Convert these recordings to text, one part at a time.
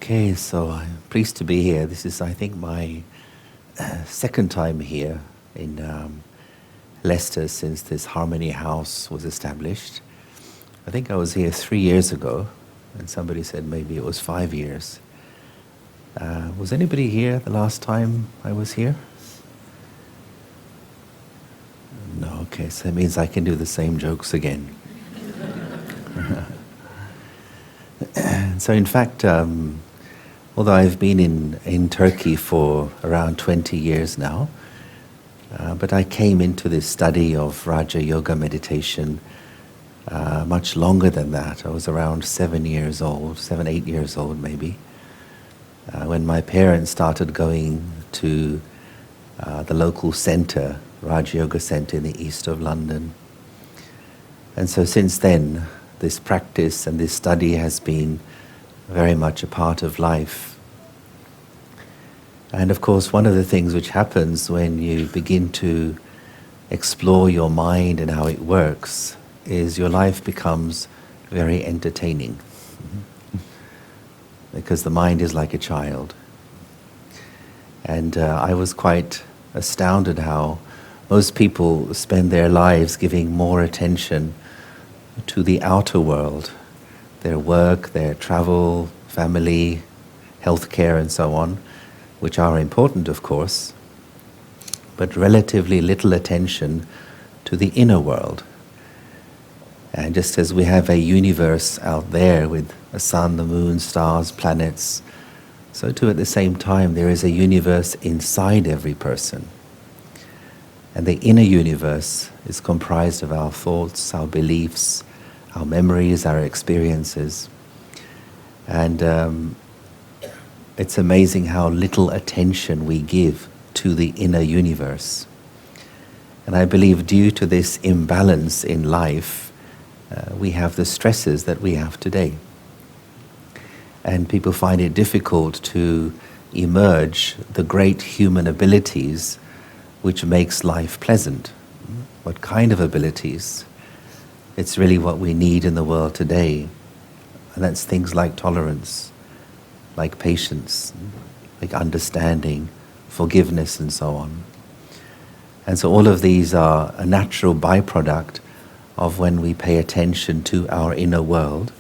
Okay, so I'm pleased to be here. This is, I think, my second time here in Leicester since this Harmony House was established. I think I was here 3 years ago, and somebody said maybe it was 5 years. Was anybody here the last time I was here? No, okay, so it means I can do the same jokes again. So in fact, although I've been in Turkey for around 20 years now, but I came into this study of Raja Yoga meditation much longer than that. I was around 7, 8 years old maybe, when my parents started going to the local center, Raja Yoga Center in the east of London. And so since then, this practice and this study has been very much a part of life. And of course, one of the things which happens when you begin to explore your mind and how it works is your life becomes very entertaining. Because the mind is like a child. And I was quite astounded how most people spend their lives giving more attention to the outer world, their work, their travel, family, healthcare and so on, which are important of course, but relatively little attention to the inner world. And just as we have a universe out there with a sun, the moon, stars, planets, so too at the same time there is a universe inside every person. And the inner universe is comprised of our thoughts, our beliefs, our memories, our experiences. And it's amazing how little attention we give to the inner universe. And I believe due to this imbalance in life, we have the stresses that we have today. And people find it difficult to emerge the great human abilities which makes life pleasant. What kind of abilities? It's really what we need in the world today. And that's things like tolerance, like patience, like understanding, forgiveness and so on. And so all of these are a natural byproduct of when we pay attention to our inner world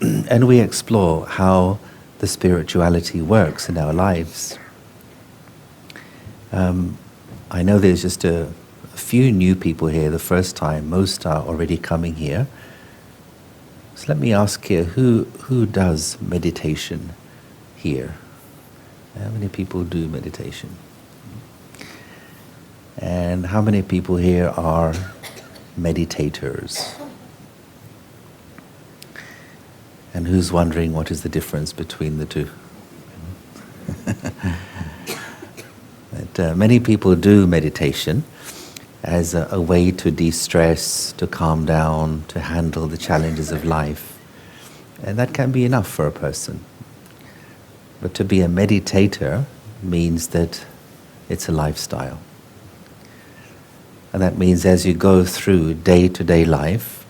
and we explore how the spirituality works in our lives. I know there's just a few new people here the first time. Most are already coming here. So let me ask here, who does meditation here? How many people do meditation? And how many people here are meditators? And who's wondering what is the difference between the two? But, many people do meditation as a way to de-stress, to calm down, to handle the challenges of life. And that can be enough for a person. But to be a meditator means that it's a lifestyle. And that means as you go through day-to-day life,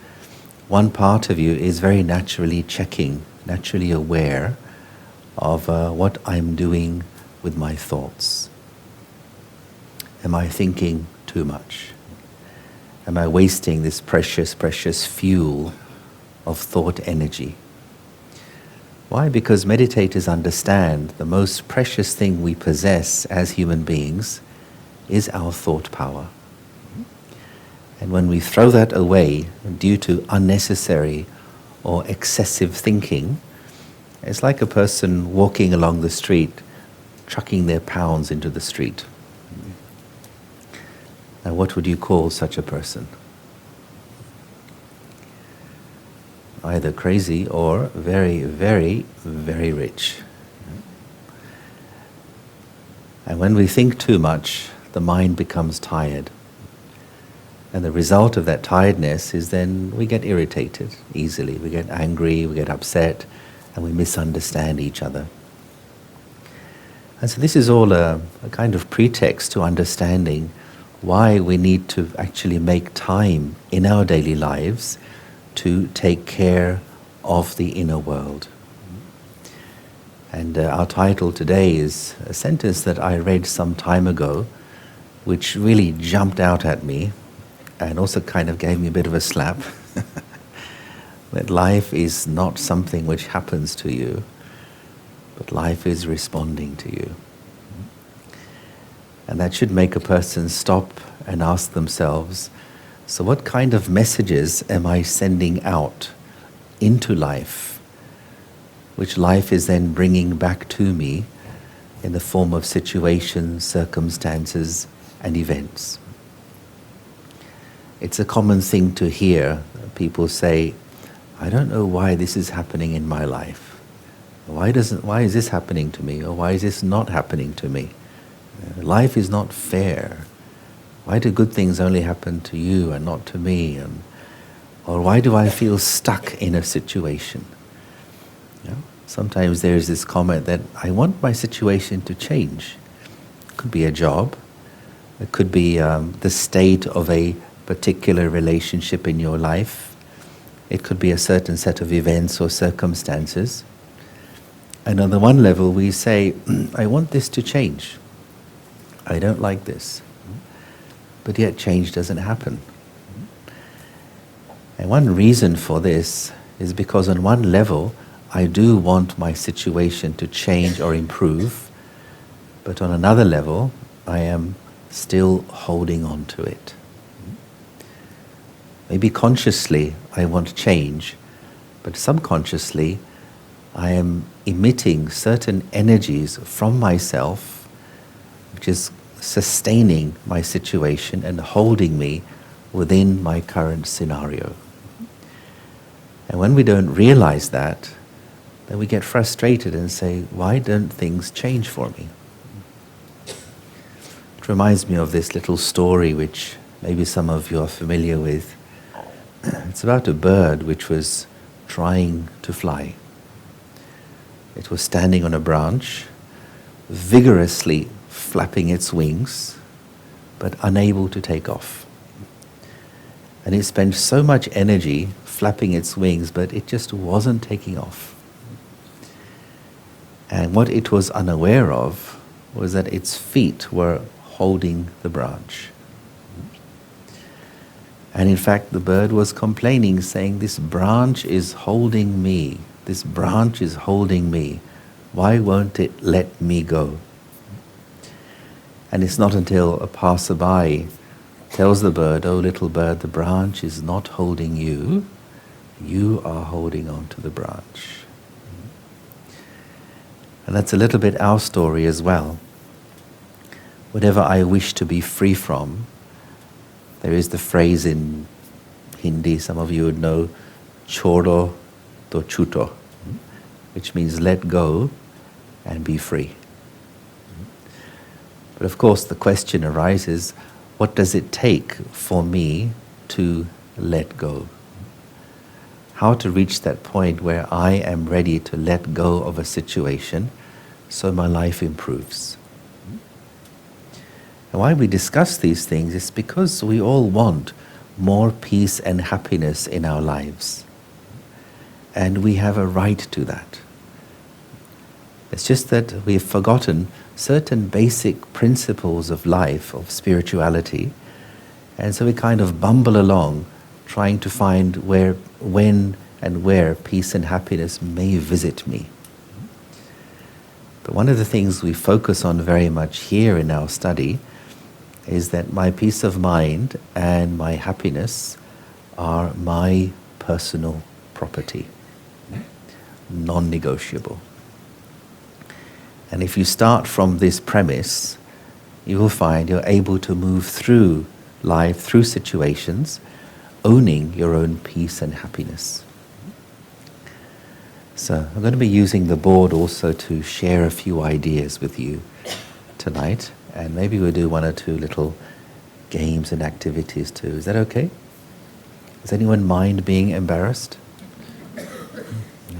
one part of you is very naturally checking, naturally aware of what I'm doing with my thoughts. Am I thinking too much? Am I wasting this precious, precious fuel of thought energy? Why? Because meditators understand the most precious thing we possess as human beings is our thought power. And when we throw that away due to unnecessary or excessive thinking, it's like a person walking along the street, chucking their pounds into the street. Now, what would you call such a person? Either crazy or very, very, very rich. And when we think too much, the mind becomes tired. And the result of that tiredness is then we get irritated easily. We get angry, we get upset, and we misunderstand each other. And so this is all a kind of pretext to understanding why we need to actually make time in our daily lives to take care of the inner world. And our title today is a sentence that I read some time ago, which really jumped out at me and also kind of gave me a bit of a slap. That life is not something which happens to you, but life is responding to you. And that should make a person stop and ask themselves, so what kind of messages am I sending out into life, which life is then bringing back to me in the form of situations, circumstances, and events? It's a common thing to hear people say, I don't know why this is happening in my life. Why is this happening to me? Or why is this not happening to me? Life is not fair. Why do good things only happen to you and not to me? Or why do I feel stuck in a situation? You know, sometimes there's this comment that I want my situation to change. It could be a job. It could be the state of a particular relationship in your life. It could be a certain set of events or circumstances. And on the one level we say, I want this to change. I don't like this. But yet change doesn't happen. And one reason for this is because on one level I do want my situation to change or improve, but on another level I am still holding on to it. Maybe consciously I want change, but subconsciously I am emitting certain energies from myself, which is sustaining my situation and holding me within my current scenario. And when we don't realize that, then we get frustrated and say, why don't things change for me? It reminds me of this little story which maybe some of you are familiar with. It's about a bird which was trying to fly. It was standing on a branch, vigorously flapping its wings, but unable to take off. And it spent so much energy flapping its wings, but it just wasn't taking off. And what it was unaware of was that its feet were holding the branch. And in fact, the bird was complaining, saying, this branch is holding me. This branch is holding me. Why won't it let me go? And it's not until a passerby tells the bird, oh little bird, the branch is not holding you. You are holding on to the branch. And that's a little bit our story as well. Whatever I wish to be free from, there is the phrase in Hindi, some of you would know, chodo to chuto, which means let go and be free. But of course the question arises, what does it take for me to let go? How to reach that point where I am ready to let go of a situation so my life improves? And why we discuss these things is because we all want more peace and happiness in our lives. And we have a right to that. It's just that we've forgotten certain basic principles of life, of spirituality, and so we kind of bumble along trying to find when and where peace and happiness may visit me. But one of the things we focus on very much here in our study is that my peace of mind and my happiness are my personal property, non-negotiable. And if you start from this premise, you will find you're able to move through life, through situations, owning your own peace and happiness. So I'm going to be using the board also to share a few ideas with you tonight. And maybe we'll do one or two little games and activities too. Is that okay? Does anyone mind being embarrassed?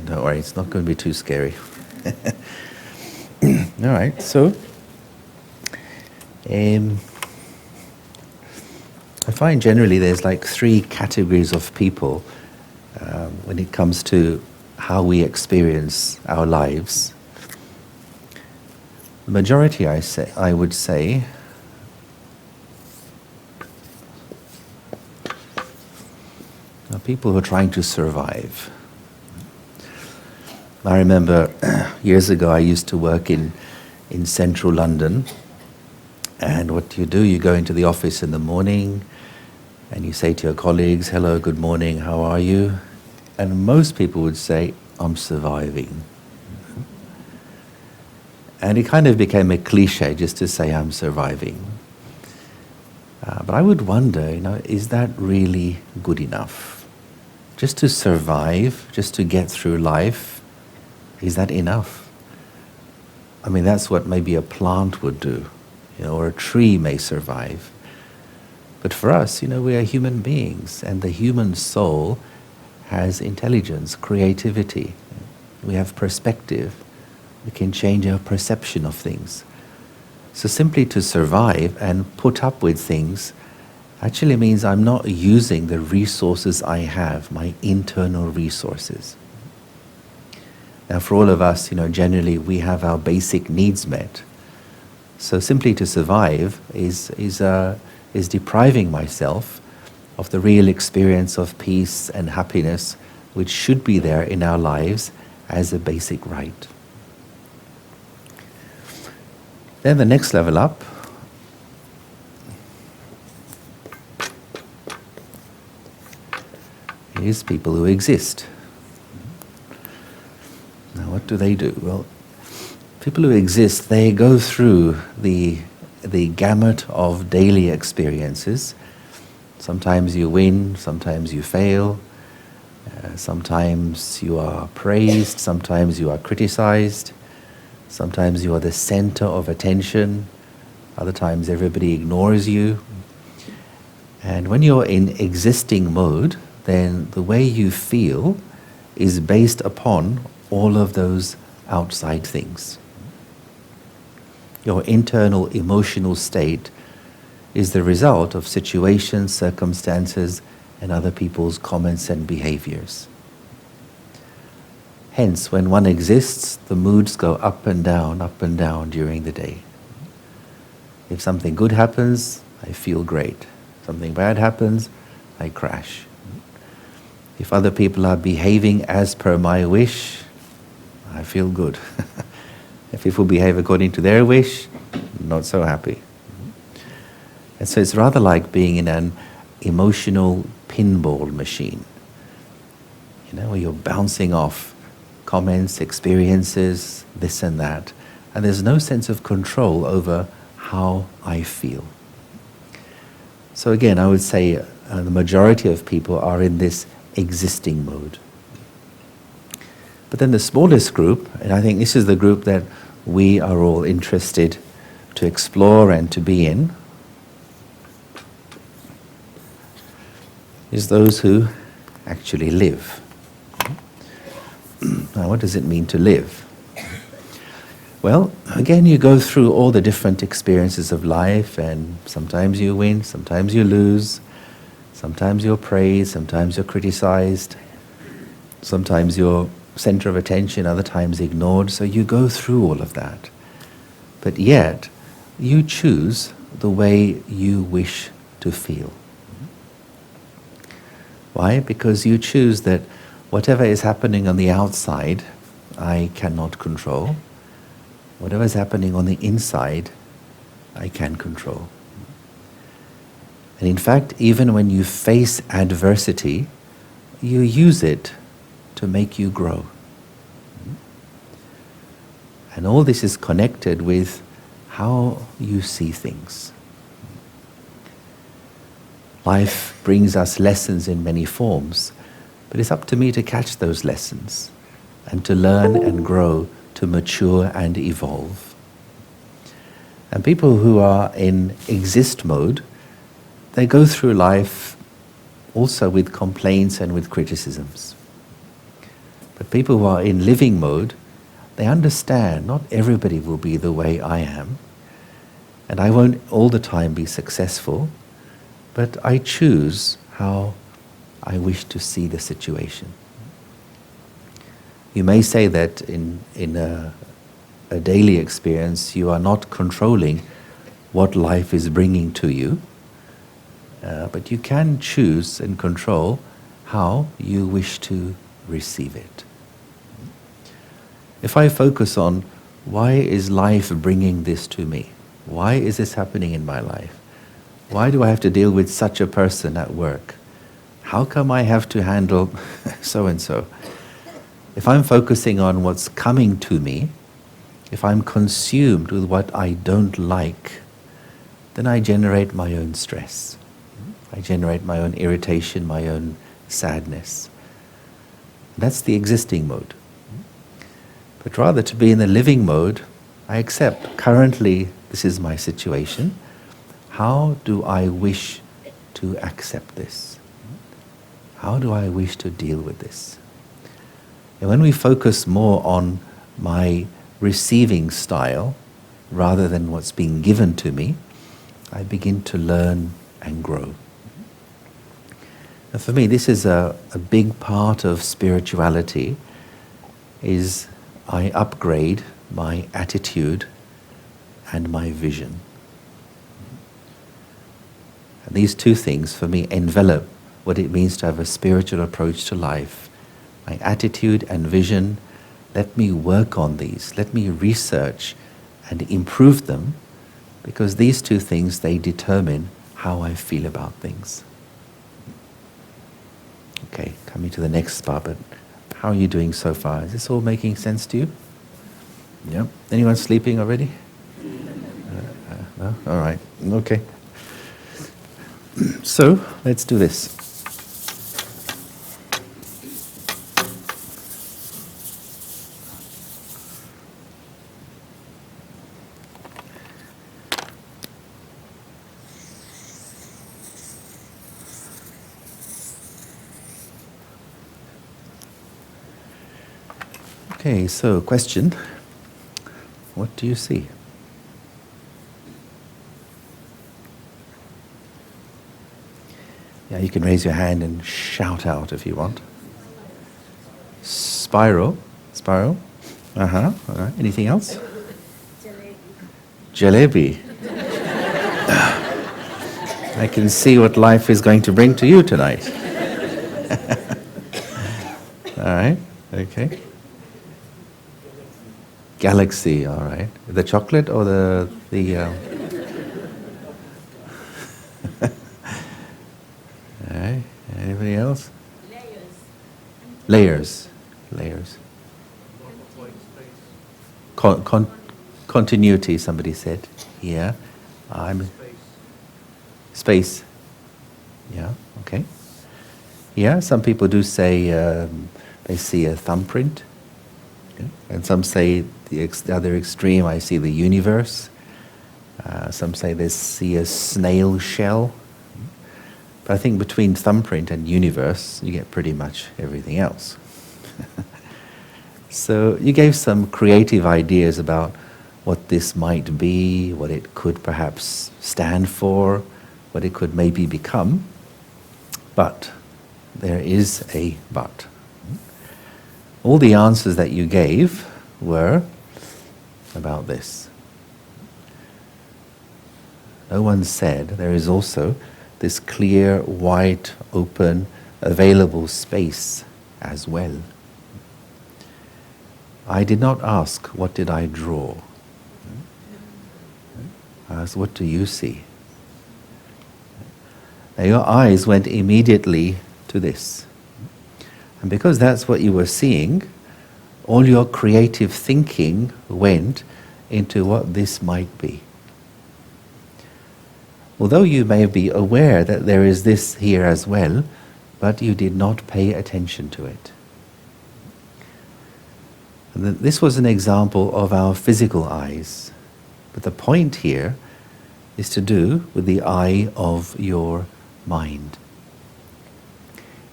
Don't worry, it's not going to be too scary. All right, so I find generally there's like three categories of people when it comes to how we experience our lives. The majority, I would say, are people who are trying to survive. I remember years ago I used to work in central London, and what do? You go into the office in the morning and you say to your colleagues, hello, good morning, how are you? And most people would say, I'm surviving. And it kind of became a cliche just to say I'm surviving. But I would wonder, is that really good enough? Just to survive, just to get through life, is that enough? I mean, that's what maybe a plant would do, or a tree may survive. But for us, we are human beings, and the human soul has intelligence, creativity. We have perspective. We can change our perception of things. So simply to survive and put up with things actually means I'm not using the resources I have, my internal resources. Now for all of us, generally we have our basic needs met. So simply to survive is depriving myself of the real experience of peace and happiness which should be there in our lives as a basic right. Then the next level up is people who exist. Now what do? Well, people who exist, they go through the gamut of daily experiences. Sometimes you win, sometimes you fail, sometimes you are praised, sometimes you are criticized. Sometimes you are the center of attention, other times everybody ignores you. And when you're in existing mode, then the way you feel is based upon all of those outside things. Your internal emotional state is the result of situations, circumstances, and other people's comments and behaviors. Hence, when one exists, the moods go up and down during the day. If something good happens, I feel great. Something bad happens, I crash. If other people are behaving as per my wish, I feel good. If people behave according to their wish, not so happy. And so it's rather like being in an emotional pinball machine, where you're bouncing off comments, experiences, this and that, and there's no sense of control over how I feel. So again, I would say the majority of people are in this existing mode. But then the smallest group, and I think this is the group that we are all interested to explore and to be in, is those who actually live. Now, what does it mean to live? Well, again, you go through all the different experiences of life, and sometimes you win, sometimes you lose, sometimes you're praised, sometimes you're criticized, sometimes you're center of attention, other times ignored. So you go through all of that. But yet, you choose the way you wish to feel. Why? Because you choose that whatever is happening on the outside, I cannot control. Whatever is happening on the inside, I can control. And in fact, even when you face adversity, you use it to make you grow. And all this is connected with how you see things. Life brings us lessons in many forms, but it's up to me to catch those lessons and to learn and grow, to mature and evolve. And people who are in exist mode, they go through life also with complaints and with criticisms. But people who are in living mode, they understand not everybody will be the way I am, and I won't all the time be successful, but I choose how I wish to see the situation. You may say that in a daily experience, you are not controlling what life is bringing to you, but you can choose and control how you wish to receive it. If I focus on why is life bringing this to me? Why is this happening in my life? Why do I have to deal with such a person at work? How come I have to handle so and so? If I'm focusing on what's coming to me, if I'm consumed with what I don't like, then I generate my own stress. I generate my own irritation, my own sadness. That's the existing mode. But rather to be in the living mode, I accept, currently this is my situation. How do I wish to accept this? How do I wish to deal with this? And when we focus more on my receiving style rather than what's being given to me, I begin to learn and grow. And for me, this is a big part of spirituality, is I upgrade my attitude and my vision. And these two things, for me, envelop what it means to have a spiritual approach to life. My attitude and vision, let me work on these, let me research and improve them, because these two things, they determine how I feel about things. Okay, coming to the next part, but how are you doing so far? Is this all making sense to you? Yeah. Anyone sleeping already? No? All right. Okay. So, let's do this. Okay, so question. What do you see? Yeah, you can raise your hand and shout out if you want. Spiral. Spiral. Uh-huh. All right. Anything else? Jalebi. I can see what life is going to bring to you tonight. All right. Okay. Galaxy, all right. The chocolate or the all right. Anybody else? Layers. Layers. Continuity, somebody said. Yeah. Space. Yeah, okay. Yeah, some people do say they see a thumbprint. Yeah. And some say the other extreme, I see the universe. Some say they see a snail shell. But I think between thumbprint and universe, you get pretty much everything else. So you gave some creative ideas about what this might be, what it could perhaps stand for, what it could maybe become. But there is a but. All the answers that you gave were about this. No one said there is also this clear, white, open, available space as well. I did not ask, what did I draw? I asked, what do you see? Now your eyes went immediately to this. And because that's what you were seeing, all your creative thinking went into what this might be. Although you may be aware that there is this here as well, but you did not pay attention to it. And this was an example of our physical eyes. But the point here is to do with the eye of your mind.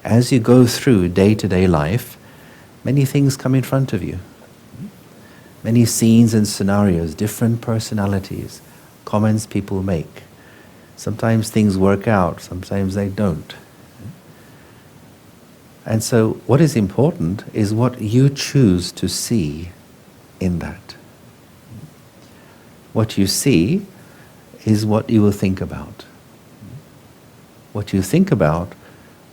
As you go through day-to-day life, many things come in front of you. Many scenes and scenarios, different personalities, comments people make. Sometimes things work out, sometimes they don't. And so what is important is what you choose to see in that. What you see is what you will think about. What you think about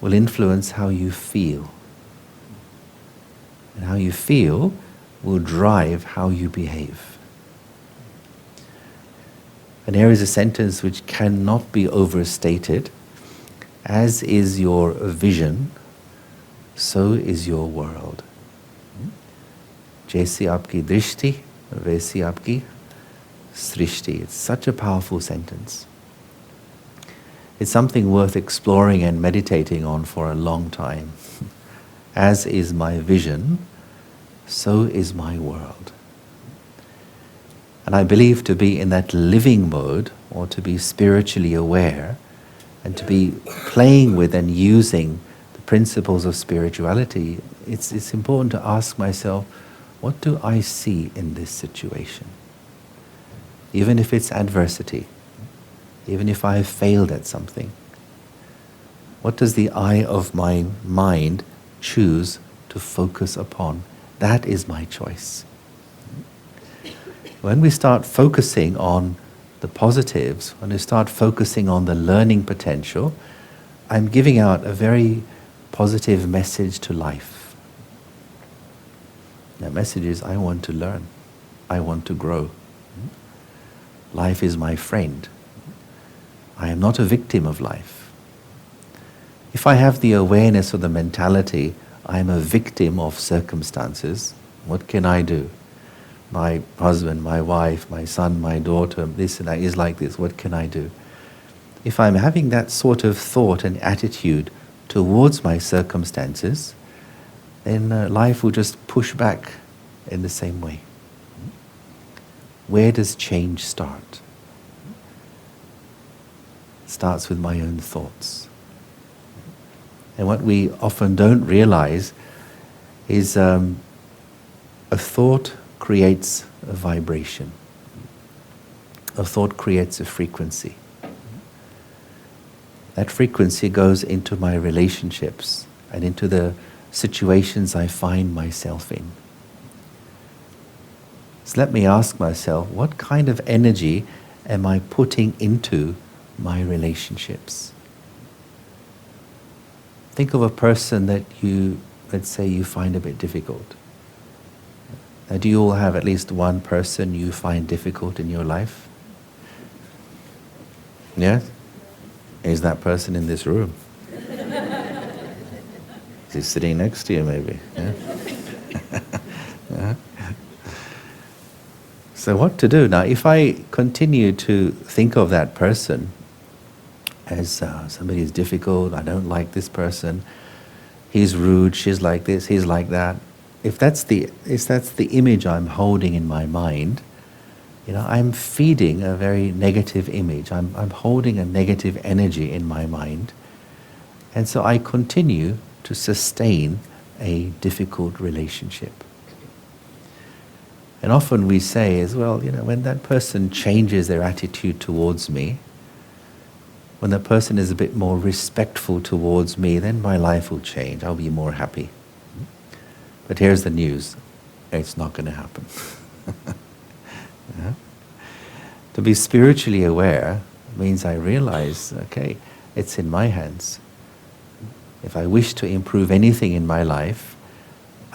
will influence how you feel. And how you feel will drive how you behave. And here is a sentence which cannot be overstated. As is your vision, so is your world. Jaisi aapki drishti, वैसी आपकी सृष्टि. It's such a powerful sentence. It's something worth exploring and meditating on for a long time. As is my vision, so is my world. And I believe to be in that living mode, or to be spiritually aware, and to be playing with and using the principles of spirituality, it's important to ask myself, what do I see in this situation? Even if it's adversity, even if I have failed at something, what does the eye of my mind choose to focus upon? That is my choice. When we start focusing on the positives, when we start focusing on the learning potential, I'm giving out a very positive message to life. The message is, I want to learn. I want to grow. Life is my friend. I am not a victim of life. If I have the awareness of the mentality, I am a victim of circumstances, what can I do? My husband, my wife, my son, my daughter, this and that is like this, what can I do? If I'm having that sort of thought and attitude towards my circumstances, then life will just push back in the same way. Where does change start? It starts with my own thoughts. And what we often don't realize is a thought creates a vibration. A thought creates a frequency. That frequency goes into my relationships and into the situations I find myself in. So let me ask myself, what kind of energy am I putting into my relationships? Think of a person that you, let's say, you find a bit difficult. Now, do you all have at least one person you find difficult in your life? Yes? Is that person in this room? Is he sitting next to you, maybe? Yeah? Yeah. So what to do? Now, if I continue to think of that person as somebody who's difficult, I don't like this person, he's rude, she's like this, he's like that, if that's the image I'm holding in my mind, I'm feeding a very negative image. I'm holding a negative energy in my mind. And so I continue to sustain a difficult relationship. And often we say as well, when that person changes their attitude towards me, when that person is a bit more respectful towards me, then my life will change. I'll be more happy. But here's the news. It's not going to happen. Yeah? To be spiritually aware means I realize, okay, it's in my hands. If I wish to improve anything in my life,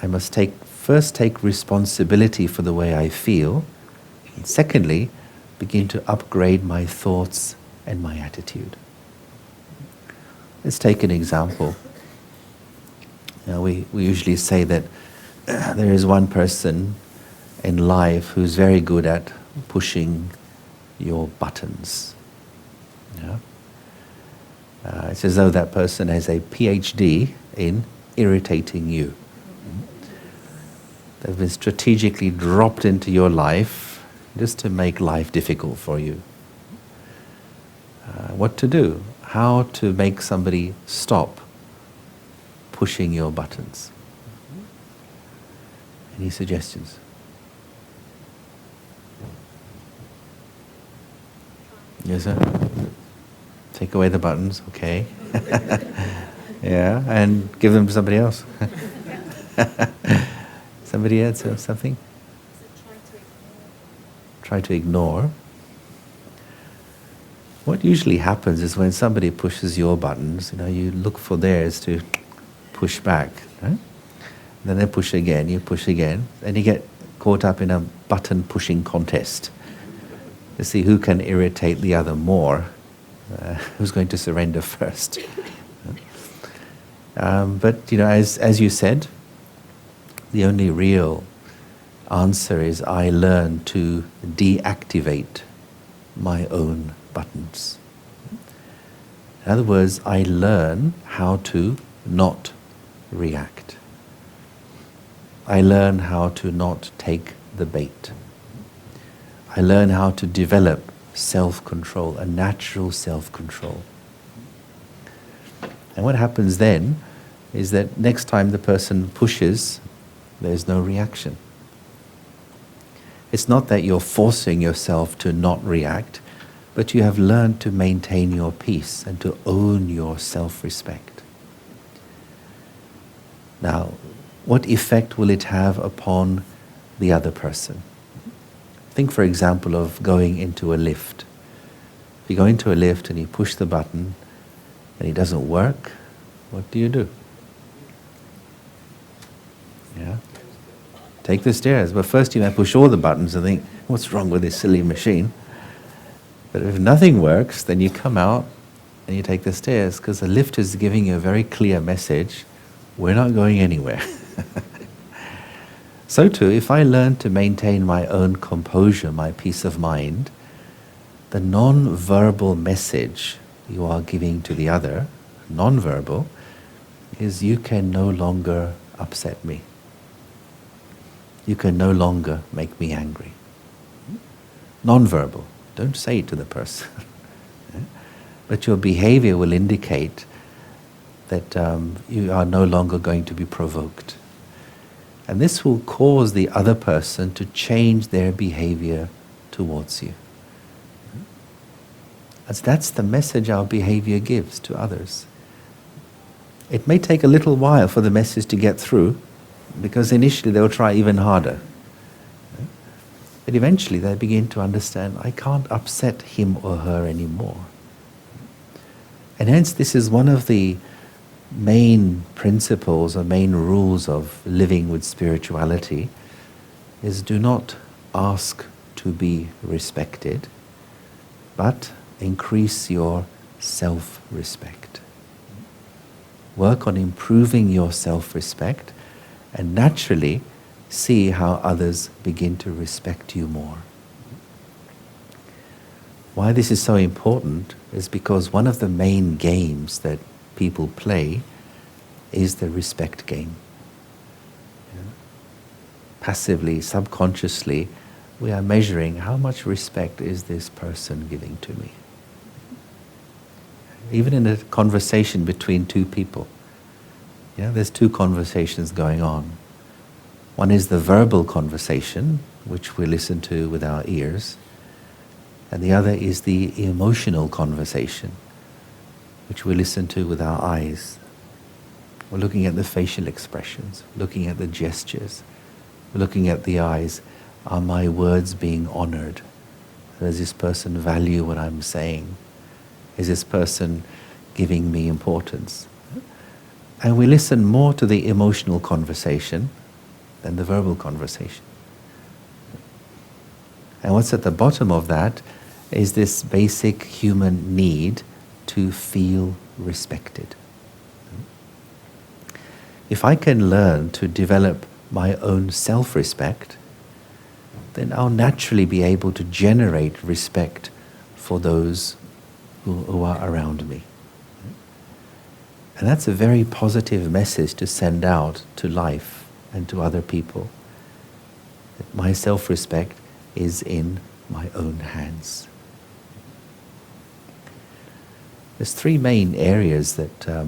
I must first take responsibility for the way I feel, and secondly, begin to upgrade my thoughts and my attitude. Let's take an example. We usually say that there is one person in life who's very good at pushing your buttons. Yeah? It's as though that person has a PhD in irritating you. They've been strategically dropped into your life just to make life difficult for you. What to do? How to make somebody stop pushing your buttons? Any suggestions? Yes, sir? Take away the buttons, okay. Yeah, and give them to somebody else. Somebody else or something? try to ignore. What usually happens is when somebody pushes your buttons, you look for theirs to push back. Right? Then they push again, you push again, and you get caught up in a button pushing contest to see who can irritate the other more, who's going to surrender first. But as you said, the only real answer is I learn to deactivate my own buttons. In other words, I learn how to not react. I learn how to not take the bait. I learn how to develop self-control, a natural self-control. And what happens then is that next time the person pushes, there's no reaction. It's not that you're forcing yourself to not react, but you have learned to maintain your peace and to own your self-respect. Now, what effect will it have upon the other person? Think, for example, of going into a lift. If you go into a lift and you push the button and it doesn't work, what do you do? Yeah? Take the stairs. But first you may push all the buttons and think, what's wrong with this silly machine? But if nothing works, then you come out and you take the stairs, because the lift is giving you a very clear message, we're not going anywhere. So too, if I learn to maintain my own composure, my peace of mind, the non-verbal message you are giving to the other, non-verbal, is you can no longer upset me. You can no longer make me angry. Non-verbal. Don't say it to the person. But your behavior will indicate that you are no longer going to be provoked. And this will cause the other person to change their behavior towards you. As that's the message our behavior gives to others. It may take a little while for the message to get through, because initially they'll try even harder. But eventually they begin to understand, I can't upset him or her anymore. And hence this is one of the main principles or main rules of living with spirituality, is do not ask to be respected, but increase your self-respect. Work on improving your self-respect and naturally see how others begin to respect you more. Why this is so important is because one of the main games that people play is the respect game. Passively, subconsciously, we are measuring how much respect is this person giving to me. Even in a conversation between two people, there's two conversations going on. One is the verbal conversation, which we listen to with our ears, and the other is the emotional conversation, which we listen to with our eyes. We're looking at the facial expressions, looking at the gestures, we're looking at the eyes. Are my words being honored? Does this person value what I'm saying? Is this person giving me importance? And we listen more to the emotional conversation than the verbal conversation. And what's at the bottom of that is this basic human need to feel respected. If I can learn to develop my own self-respect, then I'll naturally be able to generate respect for those who are around me. And that's a very positive message to send out to life and to other people. That my self-respect is in my own hands. There's three main areas that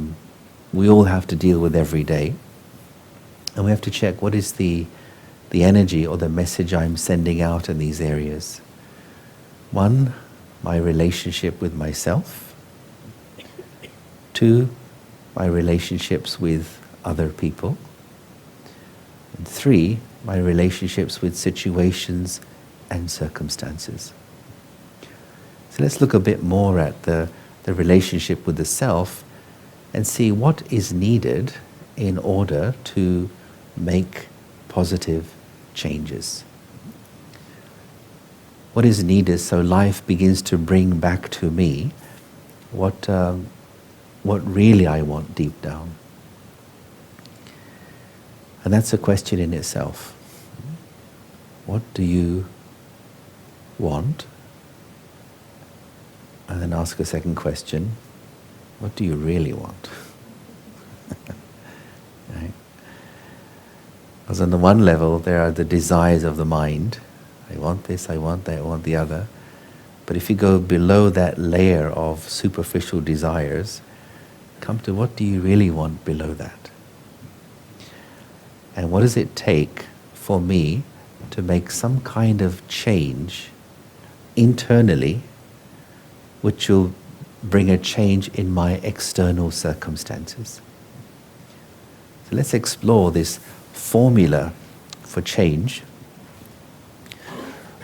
we all have to deal with every day. And we have to check what is the energy or the message I'm sending out in these areas. One, my relationship with myself. Two, my relationships with other people. And three, my relationships with situations and circumstances. So let's look a bit more at the relationship with the self and see what is needed in order to make positive changes. What is needed so life begins to bring back to me what really I want deep down. And that's a question in itself. What do you want? And then ask a second question. What do you really want? Right? Because on the one level, there are the desires of the mind. I want this, I want that, I want the other. But if you go below that layer of superficial desires, come to what do you really want below that? And what does it take for me to make some kind of change internally which will bring a change in my external circumstances? So let's explore this formula for change,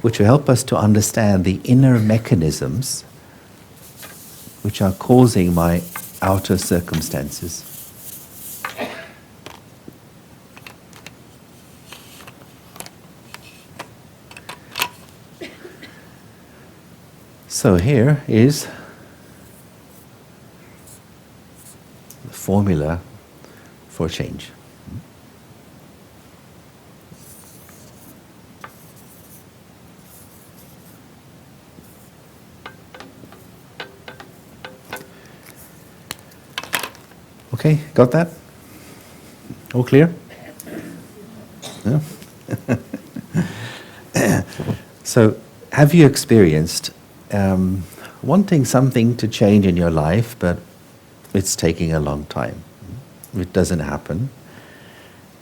which will help us to understand the inner mechanisms which are causing my outer circumstances. So here is the formula for change. Okay, got that? All clear? Yeah? So, have you experienced wanting something to change in your life, but it's taking a long time? It doesn't happen.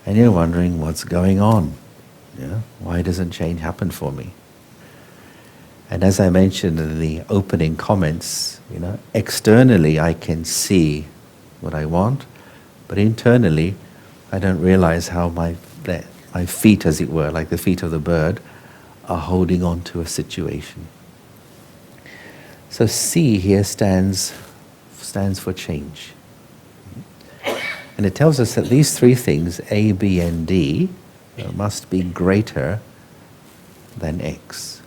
And you're wondering what's going on. Yeah? Why doesn't change happen for me? And as I mentioned in the opening comments, externally I can see what I want, but internally I don't realize how my feet, as it were, like the feet of the bird, are holding on to a situation. So C here stands for change. And it tells us that these three things, A, B, and D, must be greater than X.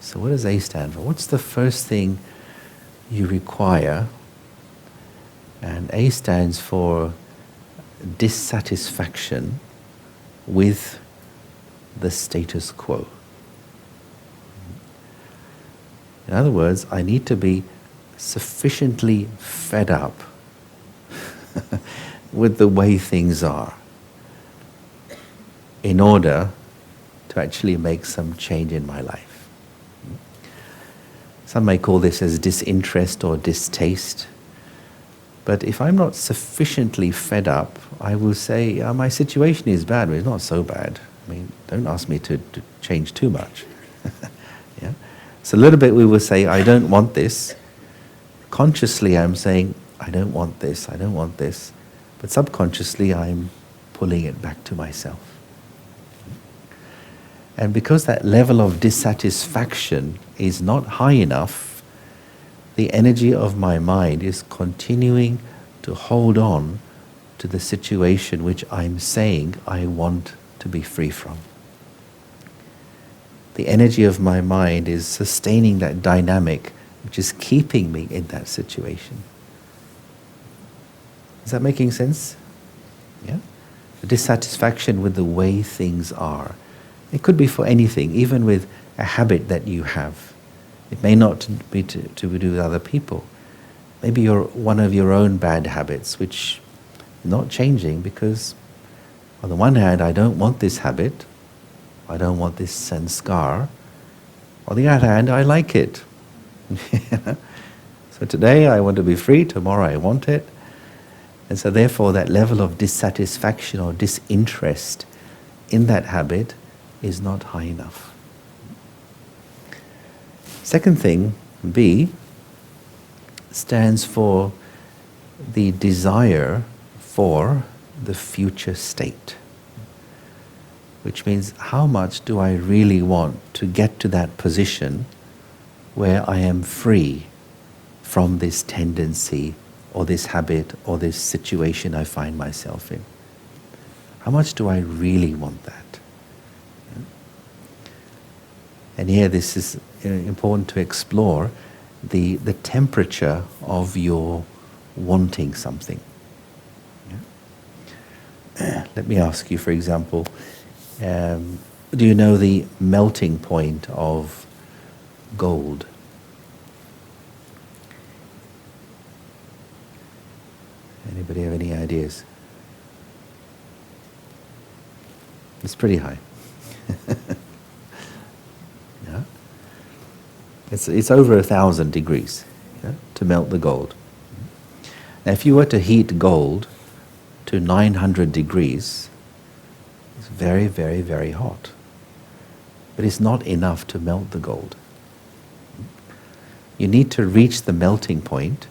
So what does A stand for? What's the first thing you require? And A stands for dissatisfaction with the status quo. In other words, I need to be sufficiently fed up with the way things are in order to actually make some change in my life. Some may call this as disinterest or distaste. But if I'm not sufficiently fed up, I will say, my situation is bad, but it's not so bad. I mean, don't ask me to change too much. Yeah? So a little bit we will say, I don't want this. Consciously I'm saying, I don't want this, I don't want this. But subconsciously I'm pulling it back to myself. And because that level of dissatisfaction is not high enough, the energy of my mind is continuing to hold on to the situation which I'm saying I want to be free from. The energy of my mind is sustaining that dynamic which is keeping me in that situation. Is that making sense? Yeah? The dissatisfaction with the way things are. It could be for anything, even with a habit that you have. It may not be to do with other people. Maybe you're one of your own bad habits, which is not changing because, on the one hand, I don't want this habit. I don't want this sanskar. On the other hand, I like it. So today I want to be free, tomorrow I want it. And so therefore that level of dissatisfaction or disinterest in that habit is not high enough. Second thing, B, stands for the desire for the future state. which means how much do I really want to get to that position where I am free from this tendency or this habit or this situation I find myself in. How much do I really want that? And here this is important to explore the temperature of your wanting something. Let me ask you, for example, do you know the melting point of gold? Anybody have any ideas? It's pretty high. Yeah? It's over 1,000 degrees, yeah, to melt the gold. Now, if you were to heat gold to 900 degrees, it's very, very, very hot. But it's not enough to melt the gold. You need to reach the melting point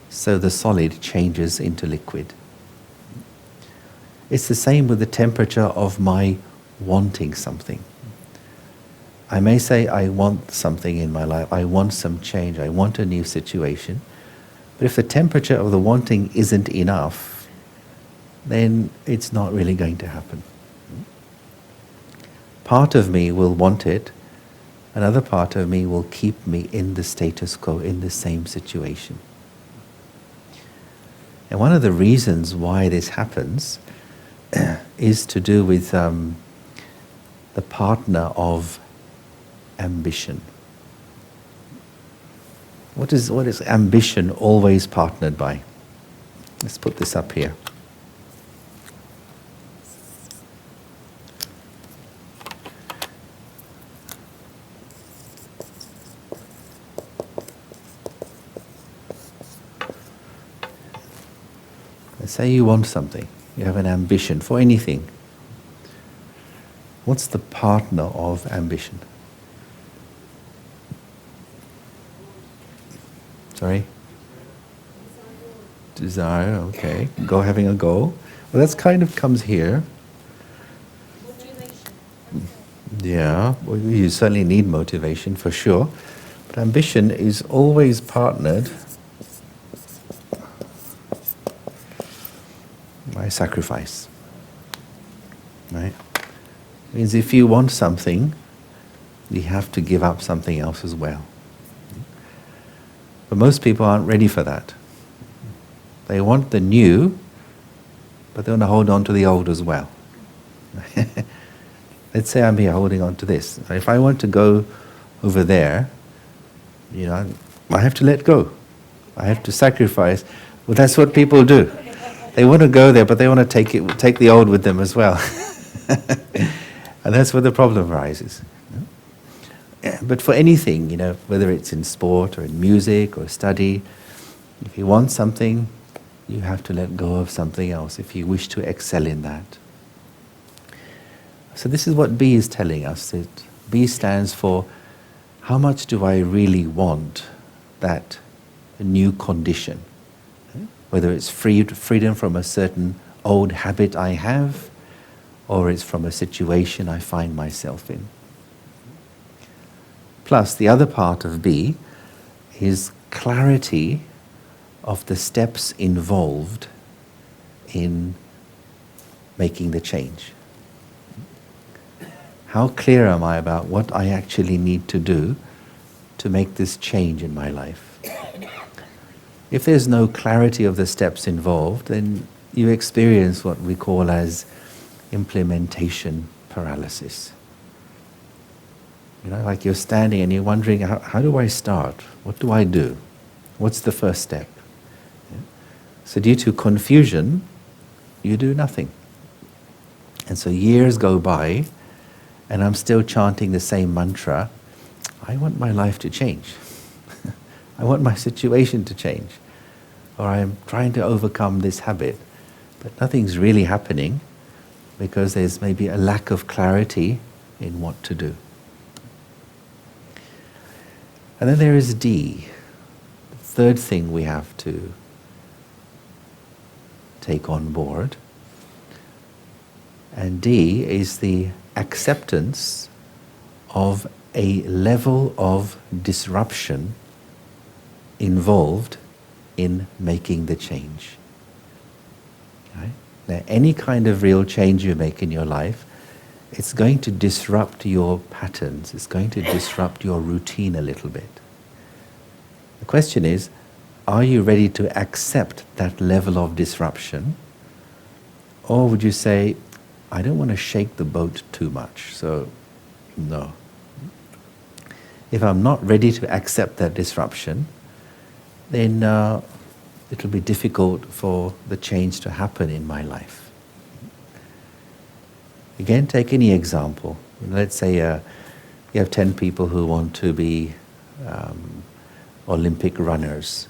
so the solid changes into liquid. It's the same with the temperature of my wanting something. I may say I want something in my life, I want some change, I want a new situation, but if the temperature of the wanting isn't enough, then it's not really going to happen. Part of me will want it, another part of me will keep me in the status quo, in the same situation. And one of the reasons why this happens is to do with the partner of ambition. What is ambition always partnered by? Let's put this up here. Let's say you want something, you have an ambition for anything. What's the partner of ambition? Sorry? Desire, okay. Having a goal. Well, that's kind of comes here. Motivation. Yeah, well, you certainly need motivation for sure. But ambition is always partnered by sacrifice. Right? Means if you want something, you have to give up something else as well. But most people aren't ready for that. They want the new, but they want to hold on to the old as well. Let's say I'm here holding on to this. If I want to go over there, I have to let go. I have to sacrifice. Well, that's what people do. They want to go there, but they want to take the old with them as well. And that's where the problem arises. But for anything, whether it's in sport or in music or study, if you want something, you have to let go of something else if you wish to excel in that. So this is what B is telling us. That B stands for, how much do I really want that new condition? Whether it's freedom from a certain old habit I have, or it's from a situation I find myself in. Plus, the other part of B is clarity of the steps involved in making the change. How clear am I about what I actually need to do to make this change in my life? If there's no clarity of the steps involved, then you experience what we call as implementation paralysis. Like you're standing and you're wondering, how do I start? What do I do? What's the first step? Yeah. So due to confusion, you do nothing. And so years go by, and I'm still chanting the same mantra, I want my life to change. I want my situation to change. Or I'm trying to overcome this habit. But nothing's really happening because there's maybe a lack of clarity in what to do. And then there is D, the third thing we have to take on board. And D is the acceptance of a level of disruption involved in making the change. Right? Now, any kind of real change you make in your life, it's going to disrupt your patterns, it's going to disrupt your routine a little bit. The question is, are you ready to accept that level of disruption? Or would you say, I don't want to shake the boat too much, so no. If I'm not ready to accept that disruption, then it'll be difficult for the change to happen in my life. Again, take any example. Let's say you have 10 people who want to be Olympic runners.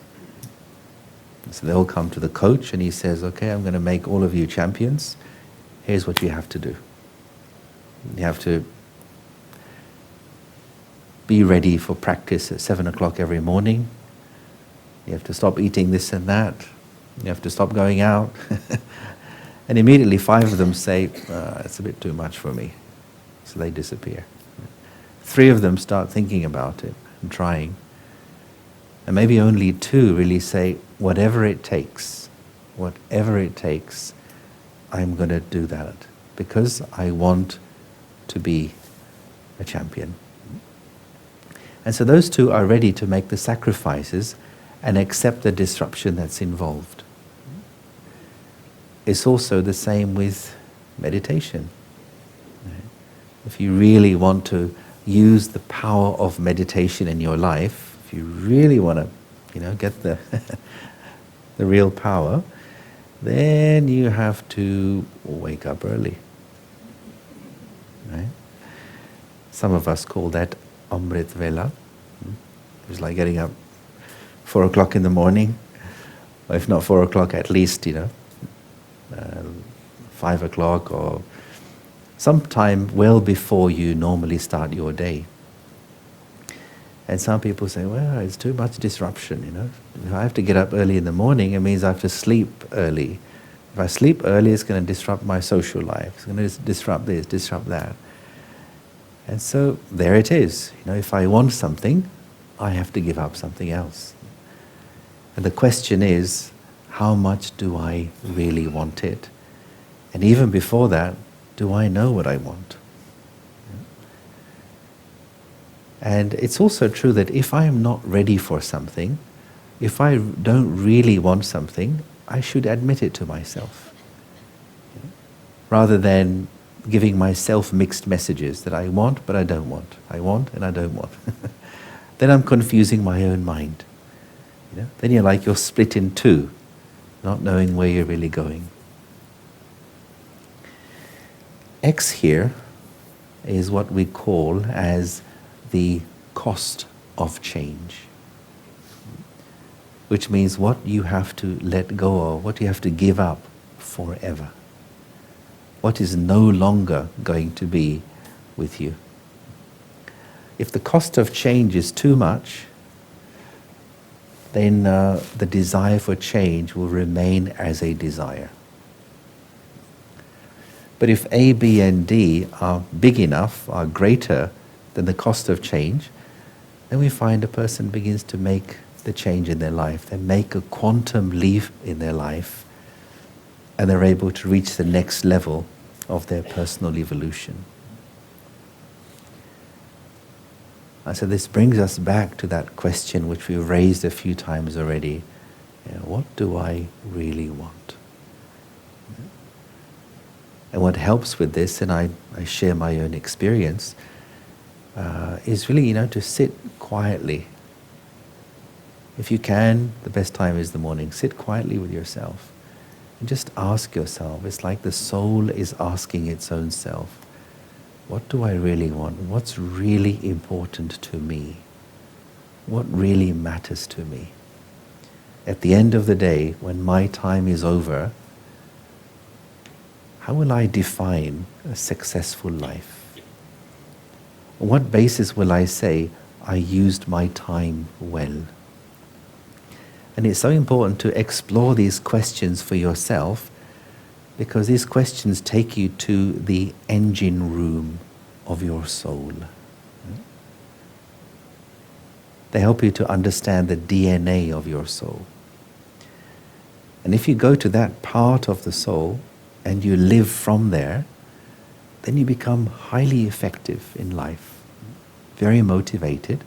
So they all come to the coach and he says, okay, I'm going to make all of you champions. Here's what you have to do. You have to be ready for practice at 7 o'clock every morning. You have to stop eating this and that. You have to stop going out. And immediately 5 of them say, it's a bit too much for me. So they disappear. 3 of them start thinking about it and trying. And maybe only 2 really say, whatever it takes, I'm going to do that because I want to be a champion. And so those 2 are ready to make the sacrifices and accept the disruption that's involved. It's also the same with meditation. If you really want to use the power of meditation in your life, if you really want to, get the the real power, then you have to wake up early. Right? Some of us call that Amrit Vela. It's like getting up 4 o'clock in the morning, or if not 4 o'clock, at least, 5 o'clock or sometime well before you normally start your day. And some people say, well, it's too much disruption, If I have to get up early in the morning, it means I have to sleep early. If I sleep early, it's going to disrupt my social life. It's going to disrupt this, disrupt that. And so there it is. If I want something, I have to give up something else. And the question is, how much do I really want it? And even before that, do I know what I want? And it's also true that if I am not ready for something, if I don't really want something, I should admit it to myself. Rather than giving myself mixed messages that I want but I don't want. I want and I don't want. Then I'm confusing my own mind. Then you're split in 2, not knowing where you're really going. X here is what we call as the cost of change, which means what you have to let go of, what you have to give up forever, what is no longer going to be with you. If the cost of change is too much, then the desire for change will remain as a desire. But if A, B, and D are big enough, are greater than the cost of change, then we find a person begins to make the change in their life. They make a quantum leap in their life, and they're able to reach the next level of their personal evolution. And so this brings us back to that question which we've raised a few times already. What do I really want? And what helps with this, and I share my own experience, is really, to sit quietly. If you can, the best time is the morning. Sit quietly with yourself and just ask yourself. It's like the soul is asking its own self, what do I really want? What's really important to me? What really matters to me? At the end of the day, when my time is over, how will I define a successful life? On what basis will I say, I used my time well? And it's so important to explore these questions for yourself, Because these questions take you to the engine room of your soul. They help you to understand the DNA of your soul. And if you go to that part of the soul and you live from there, then you become highly effective in life, very motivated,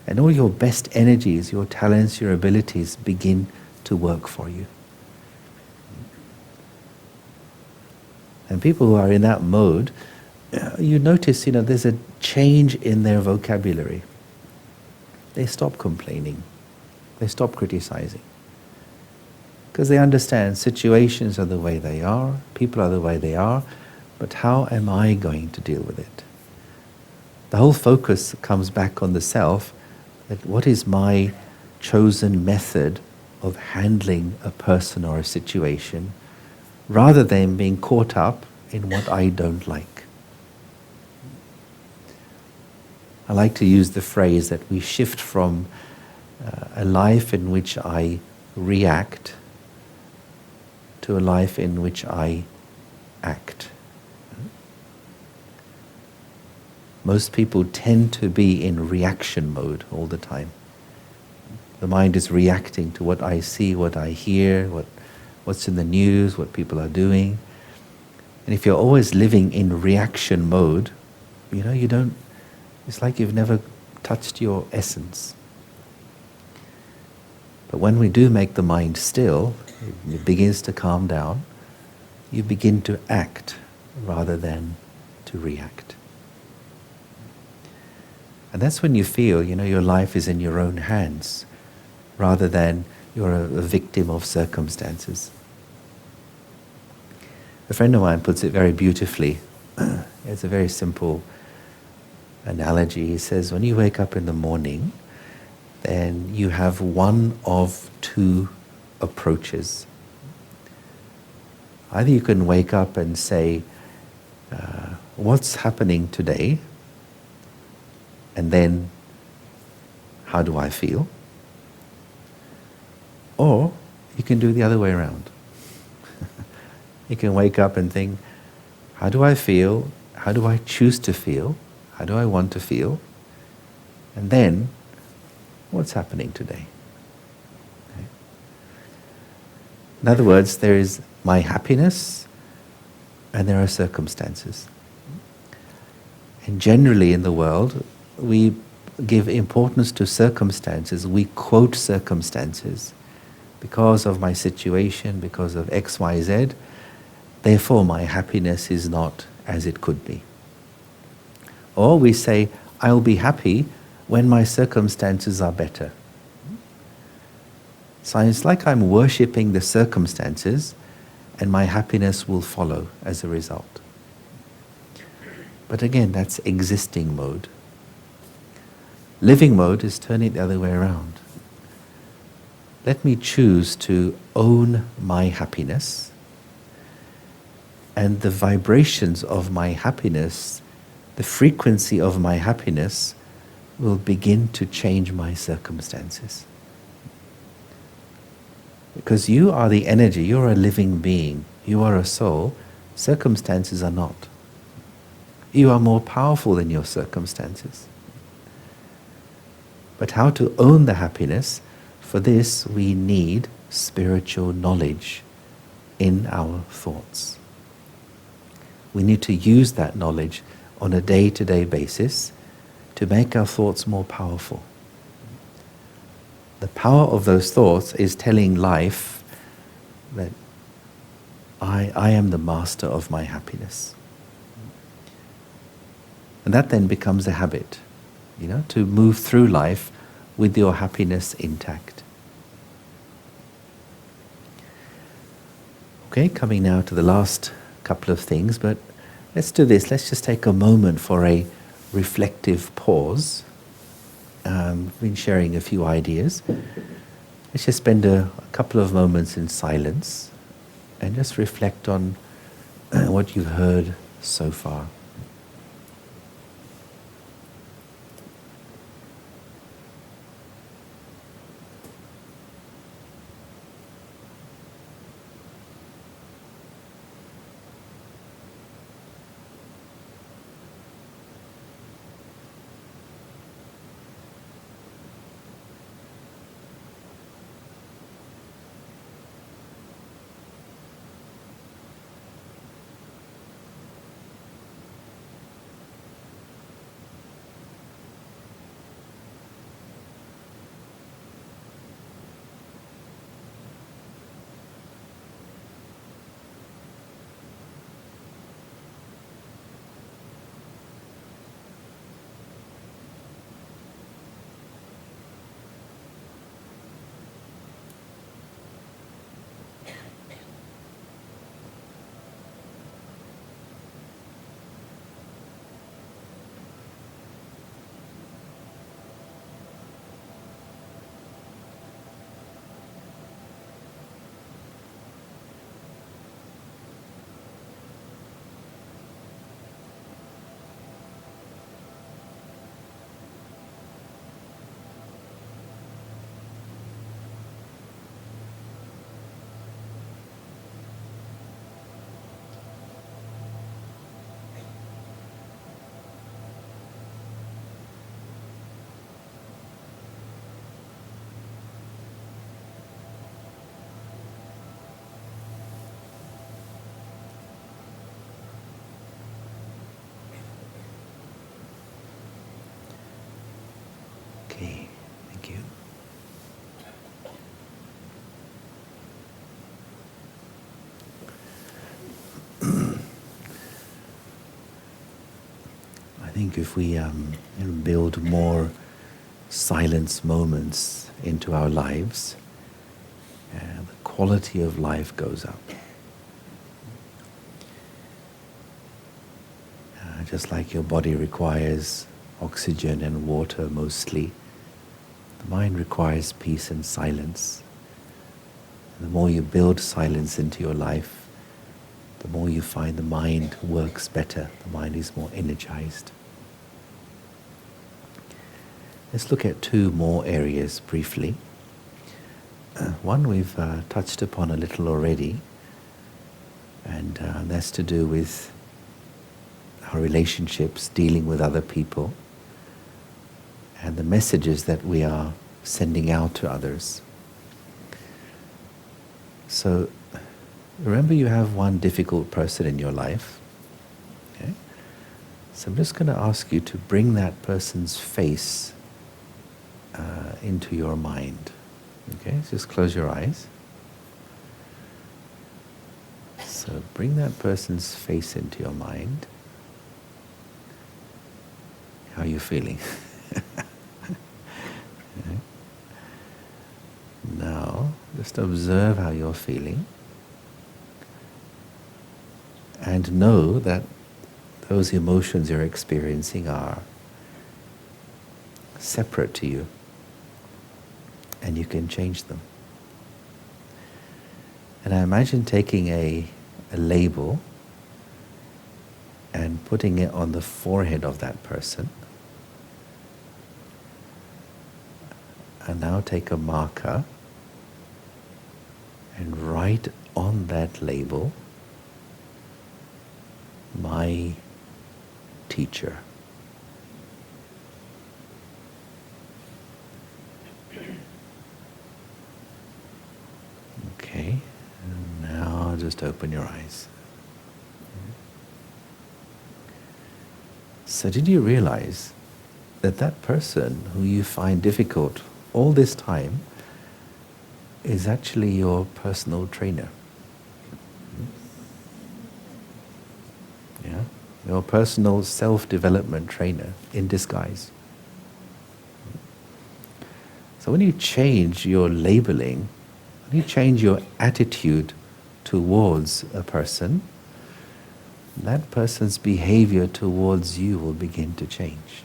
and all your best energies, your talents, your abilities begin to work for you. And people who are in that mode, you notice, there's a change in their vocabulary. They stop complaining. They stop criticizing. Because they understand situations are the way they are, people are the way they are, but how am I going to deal with it? The whole focus comes back on the self, that what is my chosen method of handling a person or a situation, rather than being caught up in what I don't like. I like to use the phrase that we shift from a life in which I react to a life in which I act. Most people tend to be in reaction mode all the time. The mind is reacting to what I see, what I hear, what's in the news, what people are doing. And if you're always living in reaction mode, it's like you've never touched your essence. But when we do make the mind still, it begins to calm down, you begin to act rather than to react. And that's when you feel, your life is in your own hands, rather than you're a victim of circumstances. A friend of mine puts it very beautifully. It's a very simple analogy. He says, when you wake up in the morning, then you have one of two approaches. Either you can wake up and say, what's happening today? And then, how do I feel? Or you can do the other way around. You can wake up and think, how do I feel? How do I choose to feel? How do I want to feel? And then, what's happening today? Okay. In other words, there is my happiness and there are circumstances. And generally in the world, we give importance to circumstances. We quote circumstances. Because of my situation, because of X, Y, Z, therefore my happiness is not as it could be. Or we say, I'll be happy when my circumstances are better. So it's like I'm worshipping the circumstances and my happiness will follow as a result. But again, that's existing mode. Living mode is turning the other way around. Let me choose to own my happiness, and the vibrations of my happiness, the frequency of my happiness will begin to change my circumstances. Because you are the energy, you're a living being, you are a soul, circumstances are not. You are more powerful than your circumstances. But how to own the happiness, for this we need spiritual knowledge in our thoughts. We need to use that knowledge on a day-to-day basis to make our thoughts more powerful. The power of those thoughts is telling life that I am the master of my happiness. And that then becomes a habit, to move through life with your happiness intact. Okay, coming now to the last couple of things, but let's do this. Let's just take a moment for a reflective pause. We've been sharing a few ideas. Let's just spend a couple of moments in silence and just reflect on what you've heard so far. Thank you. I think if we build more silence moments into our lives, the quality of life goes up. Just like your body requires oxygen and water mostly, the mind requires peace and silence. And the more you build silence into your life, the more you find the mind works better, the mind is more energized. Let's look at two more areas briefly. One we've touched upon a little already, and that's to do with our relationships, dealing with other people, and the messages that we are sending out to others. So, remember you have one difficult person in your life. Okay? So I'm just going to ask you to bring that person's face into your mind. Okay, so just close your eyes. So bring that person's face into your mind. How are you feeling? Okay. Now, just observe how you're feeling. And know that those emotions you're experiencing are separate to you. And you can change them. And I imagine taking a label and putting it on the forehead of that person. And now take a marker and write on that label, "My teacher." Okay, and now just open your eyes. So did you realize that that person who you find difficult all this time is actually your personal trainer? Yeah, your personal self-development trainer in disguise. So when you change your labeling, when you change your attitude towards a person, that person's behavior towards you will begin to change.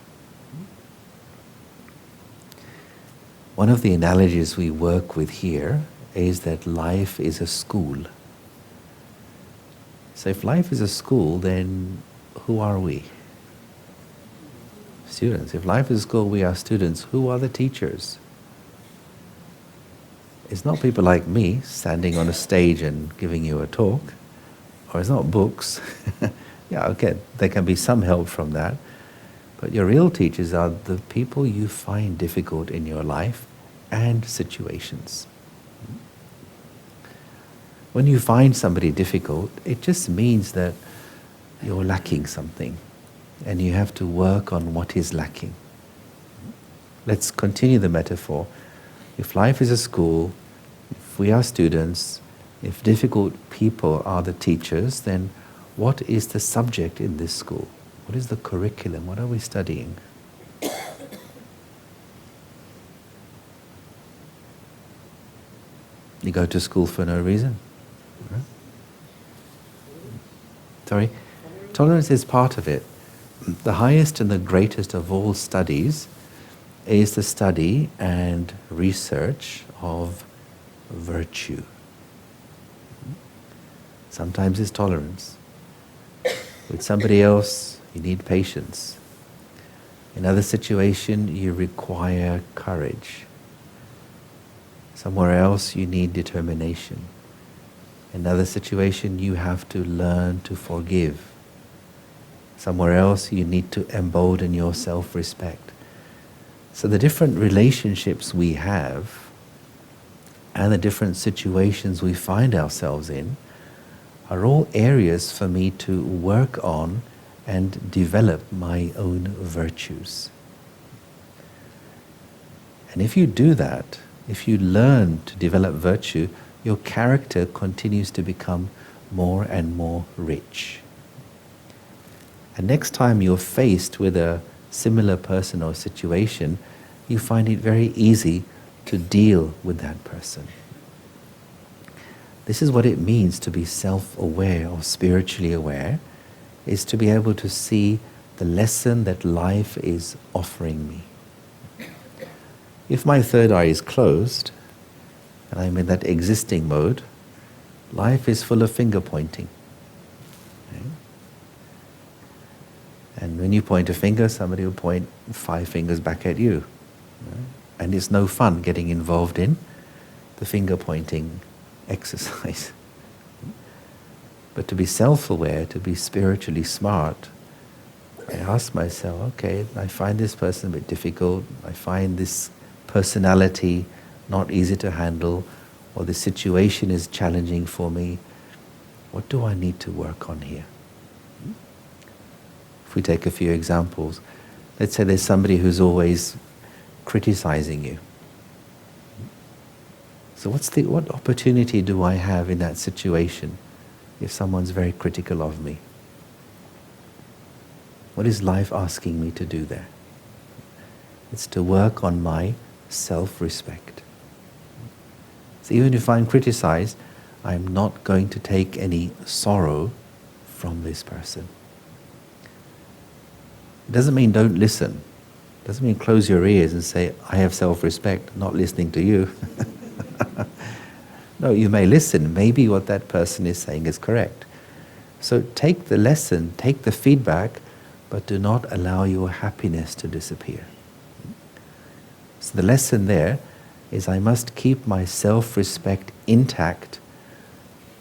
One of the analogies we work with here is that life is a school. So if life is a school, then who are we? Students. If life is a school, we are students. Who are the teachers? It's not people like me standing on a stage and giving you a talk, or it's not books. Yeah, okay, there can be some help from that. But your real teachers are the people you find difficult in your life and situations. When you find somebody difficult, it just means that you're lacking something and you have to work on what is lacking. Let's continue the metaphor. If life is a school, if we are students, if difficult people are the teachers, then what is the subject in this school? What is the curriculum? What are we studying? You go to school for no reason. Right? Sorry? Tolerance is part of it. The highest and the greatest of all studies is the study and research of virtue. Sometimes it's tolerance. With somebody else, you need patience. In another situation, you require courage. Somewhere else, you need determination. In another situation, you have to learn to forgive. Somewhere else, you need to embolden your self-respect. So the different relationships we have and the different situations we find ourselves in are all areas for me to work on and develop my own virtues. And if you do that, if you learn to develop virtue, your character continues to become more and more rich. And next time you're faced with a similar person or situation, you find it very easy to deal with that person. This is what it means to be self-aware or spiritually aware, is to be able to see the lesson that life is offering me. If my third eye is closed, and I'm in that existing mode, life is full of finger pointing. Okay? And when you point a finger, somebody will point 5 fingers back at you. Right? And it's no fun getting involved in the finger pointing exercise. But to be self-aware, to be spiritually smart, I ask myself, okay, I find this person a bit difficult, I find this personality not easy to handle, or the situation is challenging for me. What do I need to work on here? If we take a few examples, let's say there's somebody who's always criticizing you. So what opportunity do I have in that situation if someone's very critical of me? What is life asking me to do there? It's to work on my self-respect. So even if I'm criticized, I'm not going to take any sorrow from this person. It doesn't mean don't listen. It doesn't mean close your ears and say, I have self-respect, not listening to you. No, you may listen. Maybe what that person is saying is correct. So take the lesson, take the feedback, but do not allow your happiness to disappear. So the lesson there is I must keep my self-respect intact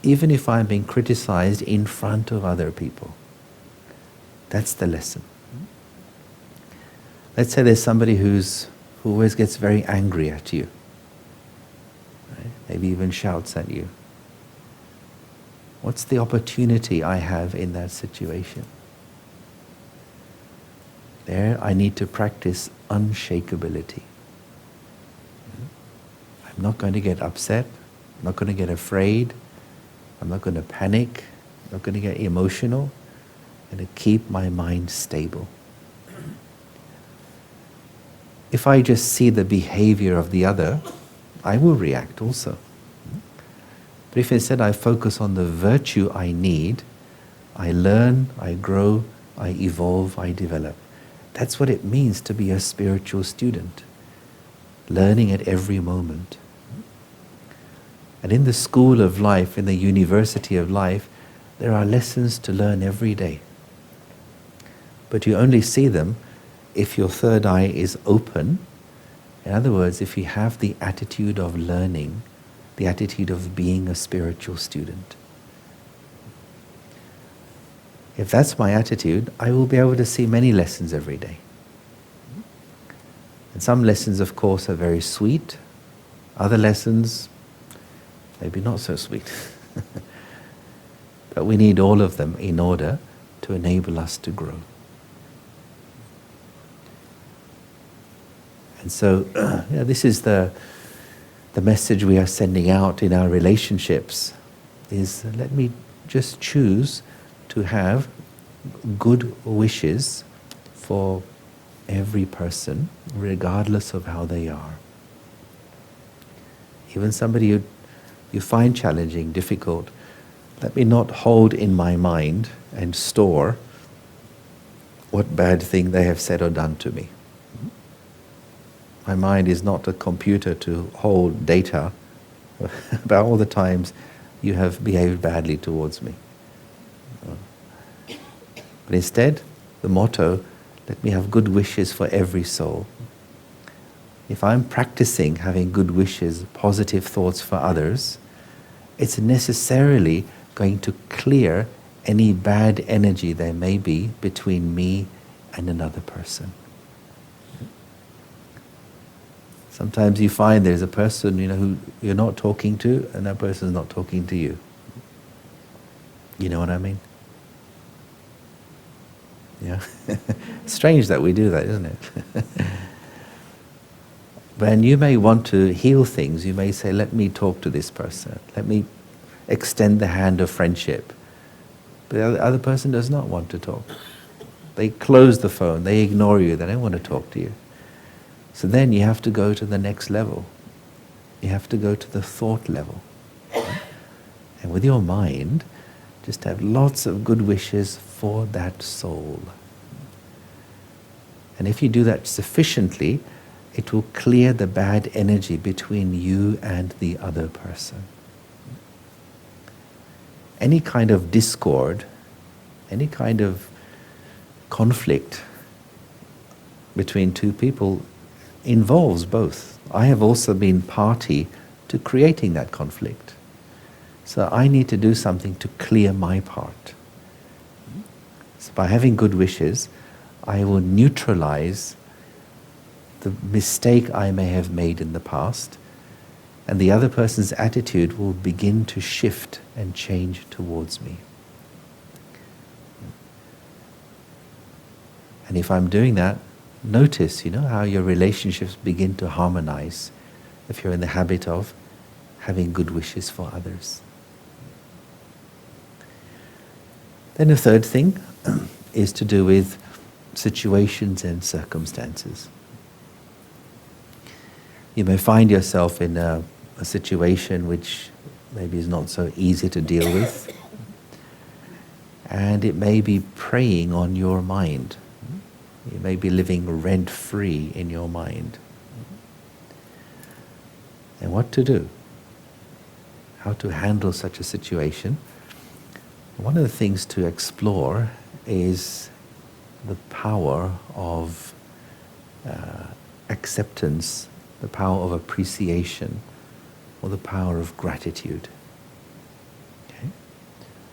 even if I'm being criticized in front of other people. That's the lesson. Let's say there's somebody who always gets very angry at you. Right? Maybe even shouts at you. What's the opportunity I have in that situation? There I need to practice unshakability. I'm not going to get upset, I'm not going to get afraid, I'm not going to panic, I'm not going to get emotional. I'm going to keep my mind stable. If I just see the behavior of the other, I will react also. But if instead I focus on the virtue I need, I learn, I grow, I evolve, I develop. That's what it means to be a spiritual student. Learning at every moment. And in the school of life, in the university of life, there are lessons to learn every day. But you only see them if your third eye is open. In other words, if you have the attitude of learning, the attitude of being a spiritual student. If that's my attitude, I will be able to see many lessons every day. And some lessons, of course, are very sweet. Other lessons, maybe not so sweet. But we need all of them in order to enable us to grow. And so, this is the message we are sending out in our relationships, is let me just choose to have good wishes for every person, regardless of how they are. Even somebody you find challenging, difficult, let me not hold in my mind and store what bad thing they have said or done to me. My mind is not a computer to hold data about all the times you have behaved badly towards me. But instead, the motto, let me have good wishes for every soul. If I'm practicing having good wishes, positive thoughts for others, it's necessarily going to clear any bad energy there may be between me and another person. Sometimes you find there's a person, who you're not talking to, and that person's not talking to you. You know what I mean? Yeah. Strange that we do that, isn't it? When you may want to heal things, you may say, let me talk to this person. Let me extend the hand of friendship. But the other person does not want to talk. They close the phone. They ignore you. They don't want to talk to you. So then you have to go to the next level. You have to go to the thought level. And with your mind, just have lots of good wishes for that soul. And if you do that sufficiently, it will clear the bad energy between you and the other person. Any kind of discord, any kind of conflict between two people involves both. I have also been party to creating that conflict. So I need to do something to clear my part. So by having good wishes, I will neutralize the mistake I may have made in the past, and the other person's attitude will begin to shift and change towards me. And if I'm doing that, notice, how your relationships begin to harmonize if you're in the habit of having good wishes for others. Then the third thing is to do with situations and circumstances. You may find yourself in a situation which maybe is not so easy to deal with, and it may be preying on your mind. You may be living rent-free in your mind. And what to do? How to handle such a situation? One of the things to explore is the power of acceptance, the power of appreciation, or the power of gratitude. Okay?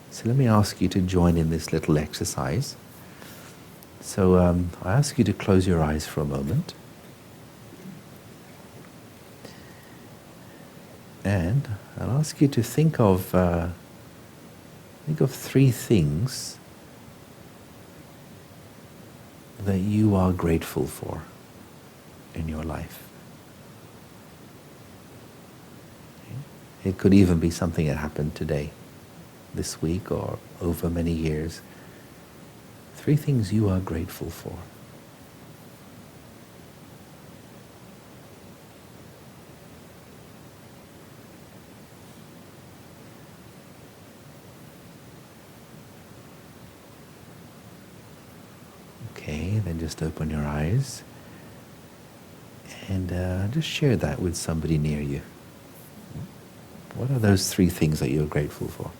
So let me ask you to join in this little exercise. So I ask you to close your eyes for a moment. And I'll ask you to think of three things that you are grateful for in your life. Okay? It could even be something that happened today, this week, or over many years. Three things you are grateful for. Okay, then just open your eyes and just share that with somebody near you. What are those three things that you're grateful for?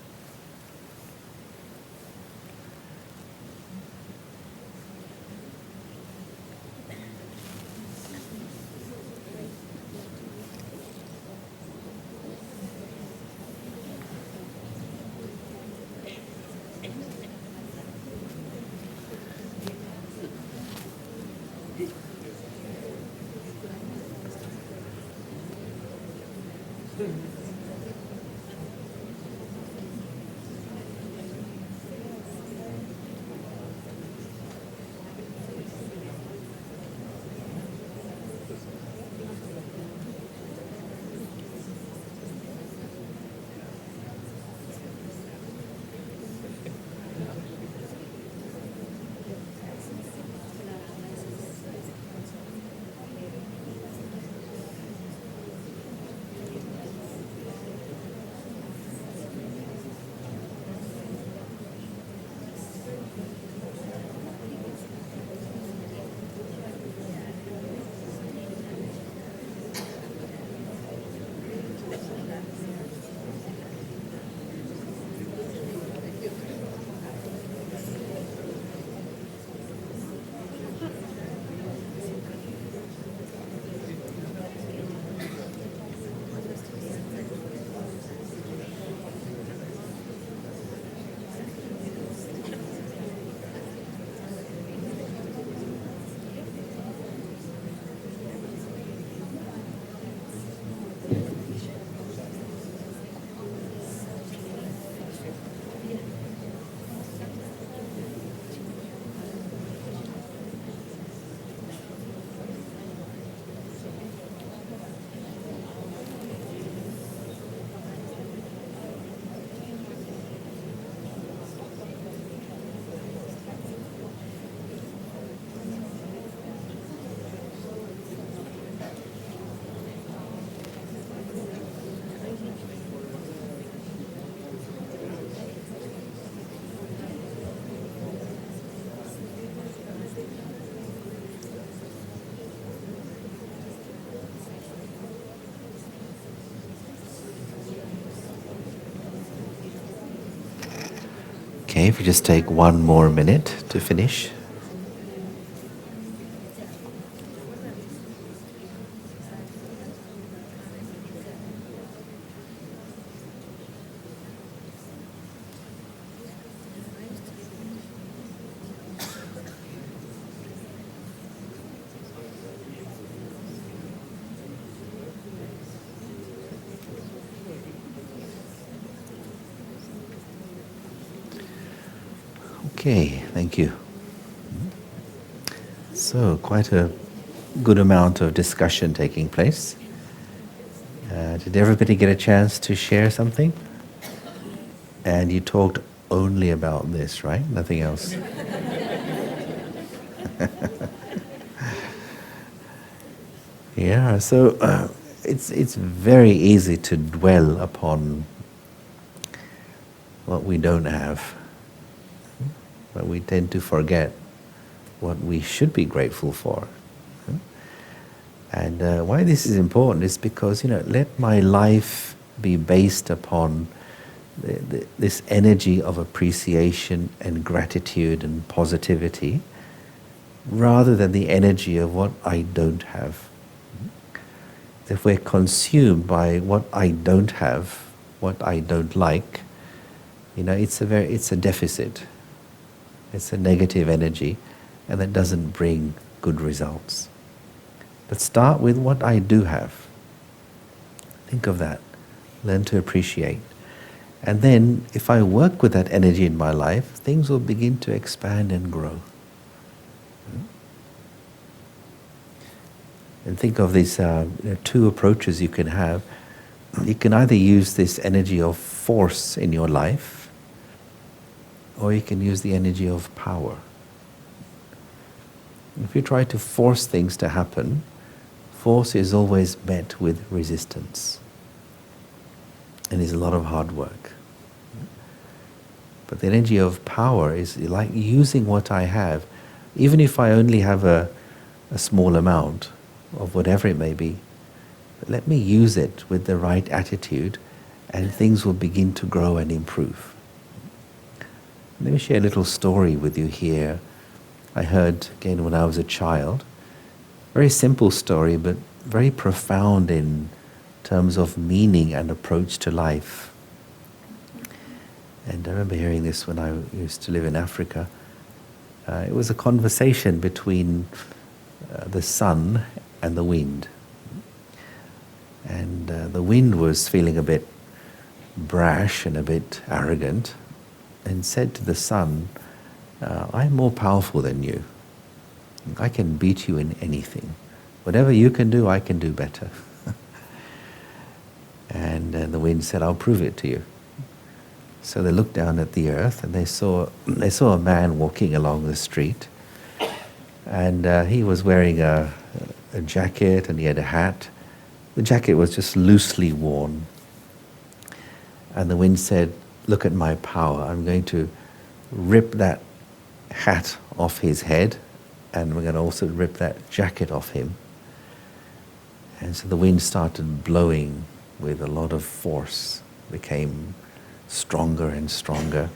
Okay, if you just take one more minute to finish. Okay, thank you. So, quite a good amount of discussion taking place. Did everybody get a chance to share something? And you talked only about this, right? Nothing else? Yeah, so it's very easy to dwell upon what we don't have, but we tend to forget what we should be grateful for. And why this is important is because, let my life be based upon this energy of appreciation and gratitude and positivity, rather than the energy of what I don't have. If we're consumed by what I don't have, what I don't like, it's a deficit. It's a negative energy, and that doesn't bring good results. But start with what I do have. Think of that. Learn to appreciate. And then, if I work with that energy in my life, things will begin to expand and grow. And think of these two approaches you can have. You can either use this energy of force in your life, or you can use the energy of power. If you try to force things to happen, force is always met with resistance. And is a lot of hard work. But the energy of power is like using what I have, even if I only have a small amount of whatever it may be. But let me use it with the right attitude, and things will begin to grow and improve. Let me share a little story with you here. I heard again when I was a child. Very simple story, but very profound in terms of meaning and approach to life. And I remember hearing this when I used to live in Africa. It was a conversation between the sun and the wind. And the wind was feeling a bit brash and a bit arrogant, and said to the sun, I'm more powerful than you. I can beat you in anything. Whatever you can do, I can do better. And the wind said, I'll prove it to you. So they looked down at the earth, and they saw a man walking along the street. And he was wearing a jacket, and he had a hat. The jacket was just loosely worn. And the wind said, look at my power. I'm going to rip that hat off his head, and we're going to also rip that jacket off him. And so the wind started blowing with a lot of force, became stronger and stronger.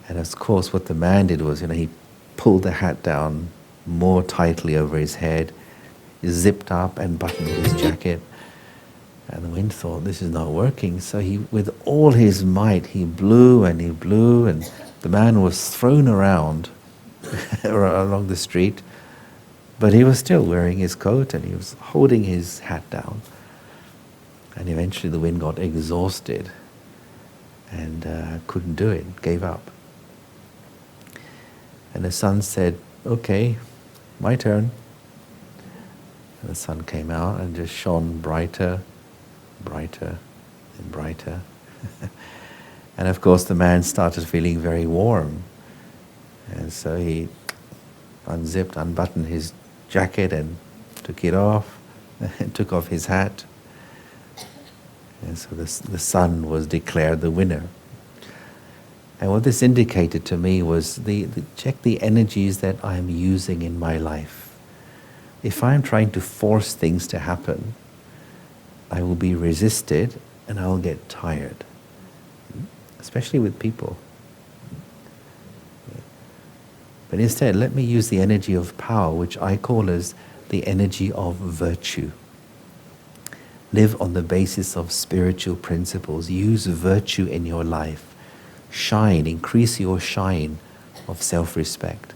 And of course what the man did was, he pulled the hat down more tightly over his head, zipped up and buttoned his jacket. And the wind thought, this is not working. So he, with all his might, he blew, and the man was thrown around along the street. But he was still wearing his coat, and he was holding his hat down. And eventually the wind got exhausted and couldn't do it, gave up. And the sun said, okay, my turn. And the sun came out and just shone brighter, brighter, and brighter. And of course the man started feeling very warm. And so he unzipped, unbuttoned his jacket and took it off, and took off his hat. And so the sun was declared the winner. And what this indicated to me was check the energies that I'm using in my life. If I'm trying to force things to happen, I will be resisted and I will get tired, especially with people. But instead, let me use the energy of power, which I call as the energy of virtue. Live on the basis of spiritual principles. Use virtue in your life. Shine, increase your shine of self-respect,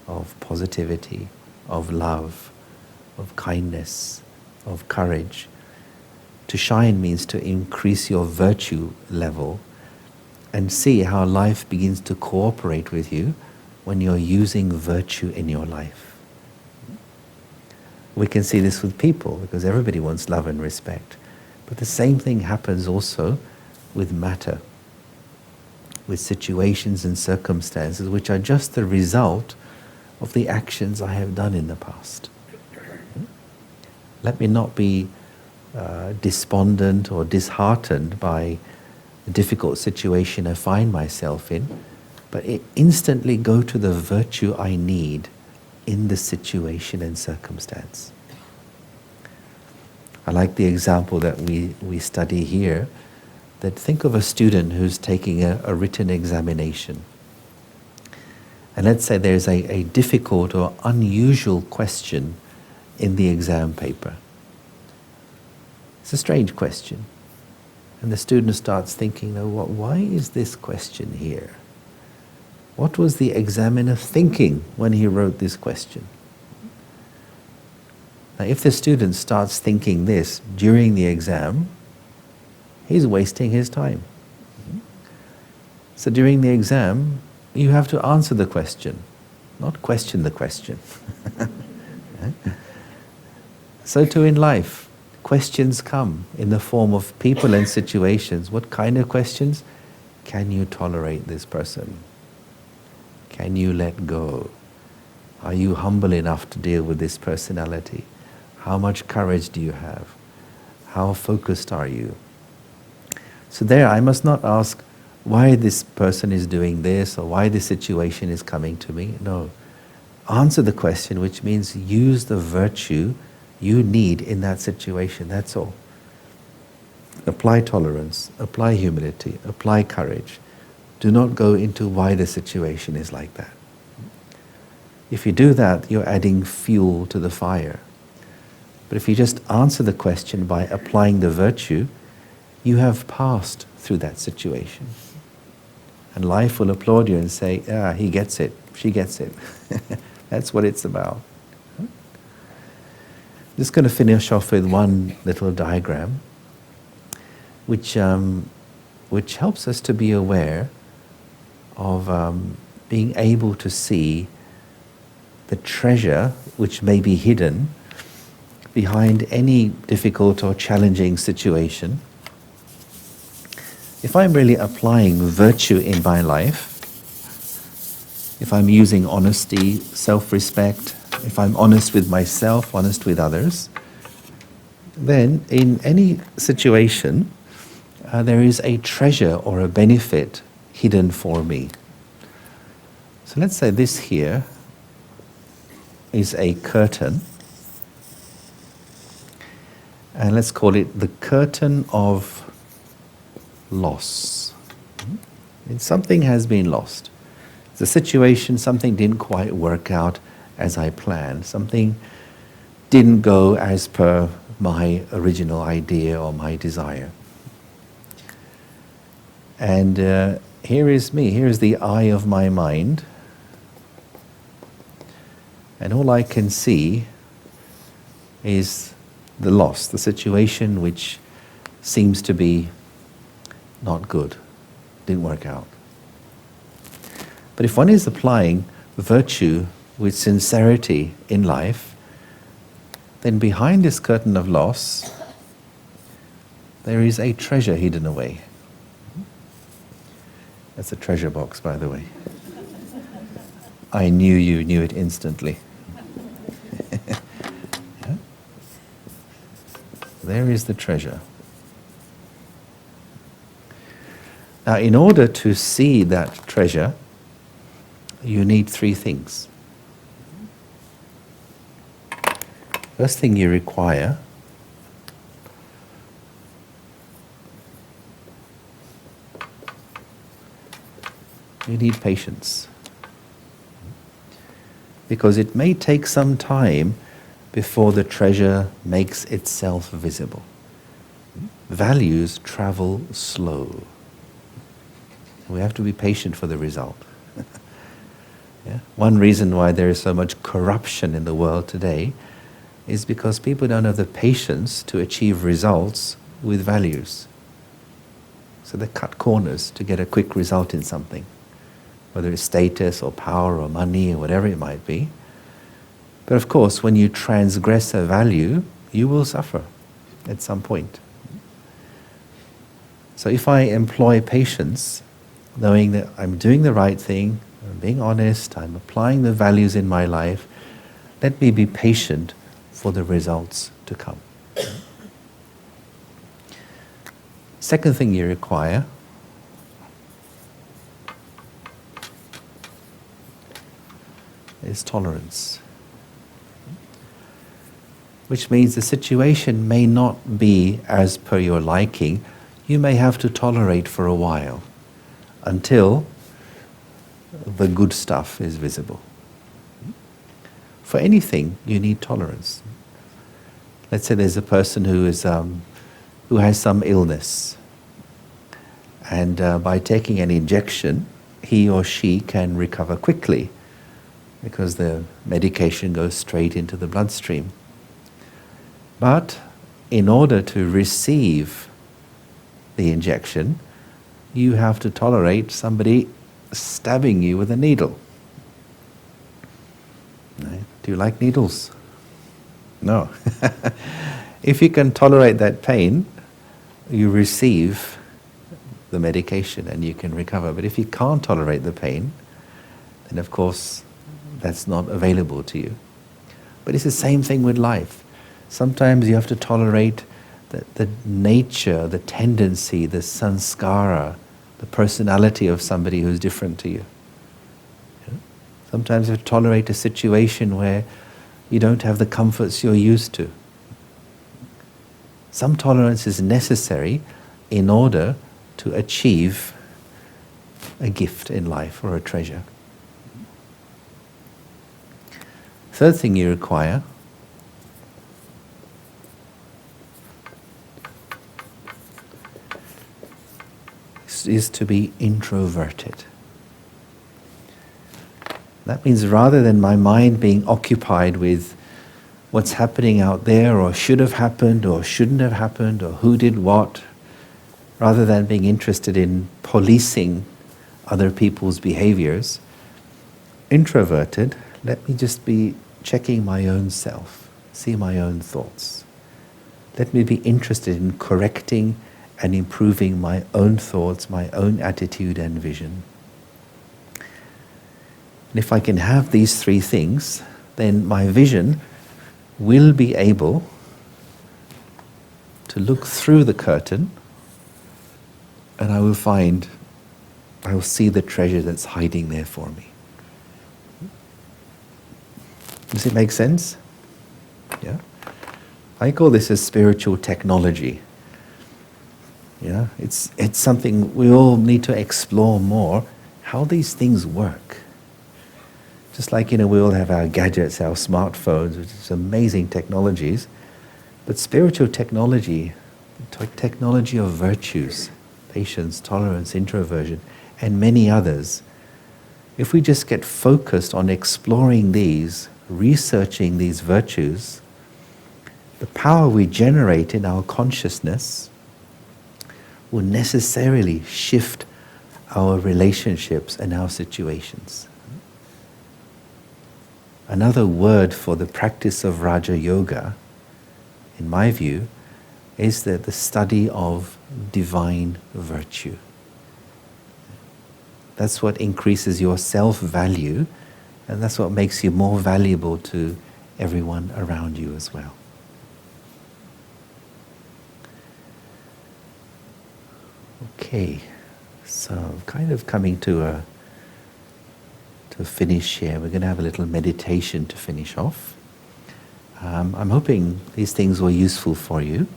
of positivity, of love, of kindness, of courage. To shine means to increase your virtue level and see how life begins to cooperate with you when you're using virtue in your life. We can see this with people because everybody wants love and respect. But the same thing happens also with matter, with situations and circumstances which are just the result of the actions I have done in the past. Let me not be despondent or disheartened by the difficult situation I find myself in, but instantly go to the virtue I need in the situation and circumstance. I like the example that we study here, that think of a student who's taking a written examination. And let's say there's a difficult or unusual question in the exam paper. It's a strange question. And the student starts thinking, oh, why is this question here? What was the examiner thinking when he wrote this question? Now, if the student starts thinking this during the exam, he's wasting his time. So during the exam, you have to answer the question, not question the question. So too in life, questions come in the form of people and situations. What kind of questions? Can you tolerate this person? Can you let go? Are you humble enough to deal with this personality? How much courage do you have? How focused are you? So there, I must not ask why this person is doing this or why this situation is coming to me. No. Answer the question, which means use the virtue you need in that situation. That's all. Apply tolerance, apply humility, apply courage. Do not go into why the situation is like that. If you do that, you're adding fuel to the fire. But if you just answer the question by applying the virtue, you have passed through that situation. And life will applaud you and say, he gets it, she gets it. That's what it's about. Just going to finish off with one little diagram which helps us to be aware of being able to see the treasure which may be hidden behind any difficult or challenging situation. If I'm really applying virtue in my life, if I'm using honesty, self-respect, if I'm honest with myself, honest with others, then in any situation, there is a treasure or a benefit hidden for me. So let's say this here is a curtain, and let's call it the curtain of loss. And something has been lost. It's a situation, something didn't quite work out as I planned. Something didn't go as per my original idea or my desire. And here is me, here is the eye of my mind. And all I can see is the loss, the situation which seems to be not good, didn't work out. But if one is applying virtue with sincerity in life, then behind this curtain of loss, there is a treasure hidden away. That's a treasure box, by the way. I knew you knew it instantly. Yeah? There is the treasure. Now, in order to see that treasure, you need three things. First thing you require you need patience. because it may take some time before the treasure makes itself visible. Values travel slow. We have to be patient for the result. Yeah? One reason why there is so much corruption in the world today is because people don't have the patience to achieve results with values. So they cut corners to get a quick result in something, whether it's status or power or money or whatever it might be. But of course, when you transgress a value, you will suffer at some point. So if I employ patience, knowing that I'm doing the right thing, I'm being honest, I'm applying the values in my life, let me be patient for the results to come. Second thing you require is tolerance. Which means the situation may not be as per your liking. You may have to tolerate for a while until the good stuff is visible. For anything, you need tolerance. Let's say there's a person who has some illness, and by taking an injection, he or she can recover quickly because the medication goes straight into the bloodstream. But in order to receive the injection, you have to tolerate somebody stabbing you with a needle. Right? Do you like needles? No. If you can tolerate that pain, you receive the medication and you can recover. But if you can't tolerate the pain, then of course that's not available to you. But it's the same thing with life. Sometimes you have to tolerate the nature, the tendency, the sanskara, the personality of somebody who's different to you. Yeah? Sometimes you have to tolerate a situation where you don't have the comforts you're used to. Some tolerance is necessary in order to achieve a gift in life or a treasure. Third thing you require is to be introverted. That means rather than my mind being occupied with what's happening out there, or should have happened, or shouldn't have happened, or who did what, rather than being interested in policing other people's behaviors, introverted, let me just be checking my own self, see my own thoughts. Let me be interested in correcting and improving my own thoughts, my own attitude and vision. And if I can have these three things, then my vision will be able to look through the curtain, and I will see the treasure that's hiding there for me. Does it make sense? Yeah? I call this a spiritual technology. Yeah? It's something we all need to explore more, how these things work. Just like, we all have our gadgets, our smartphones, which is amazing technologies, but spiritual technology, technology of virtues, patience, tolerance, introversion, and many others, if we just get focused on exploring these, researching these virtues, the power we generate in our consciousness will necessarily shift our relationships and our situations. Another word for the practice of Raja Yoga, in my view, is the study of divine virtue. That's what increases your self-value, and that's what makes you more valuable to everyone around you as well. Okay, so I'm kind of coming to a finish here. We're going to have a little meditation to finish off. I'm hoping these things were useful for you,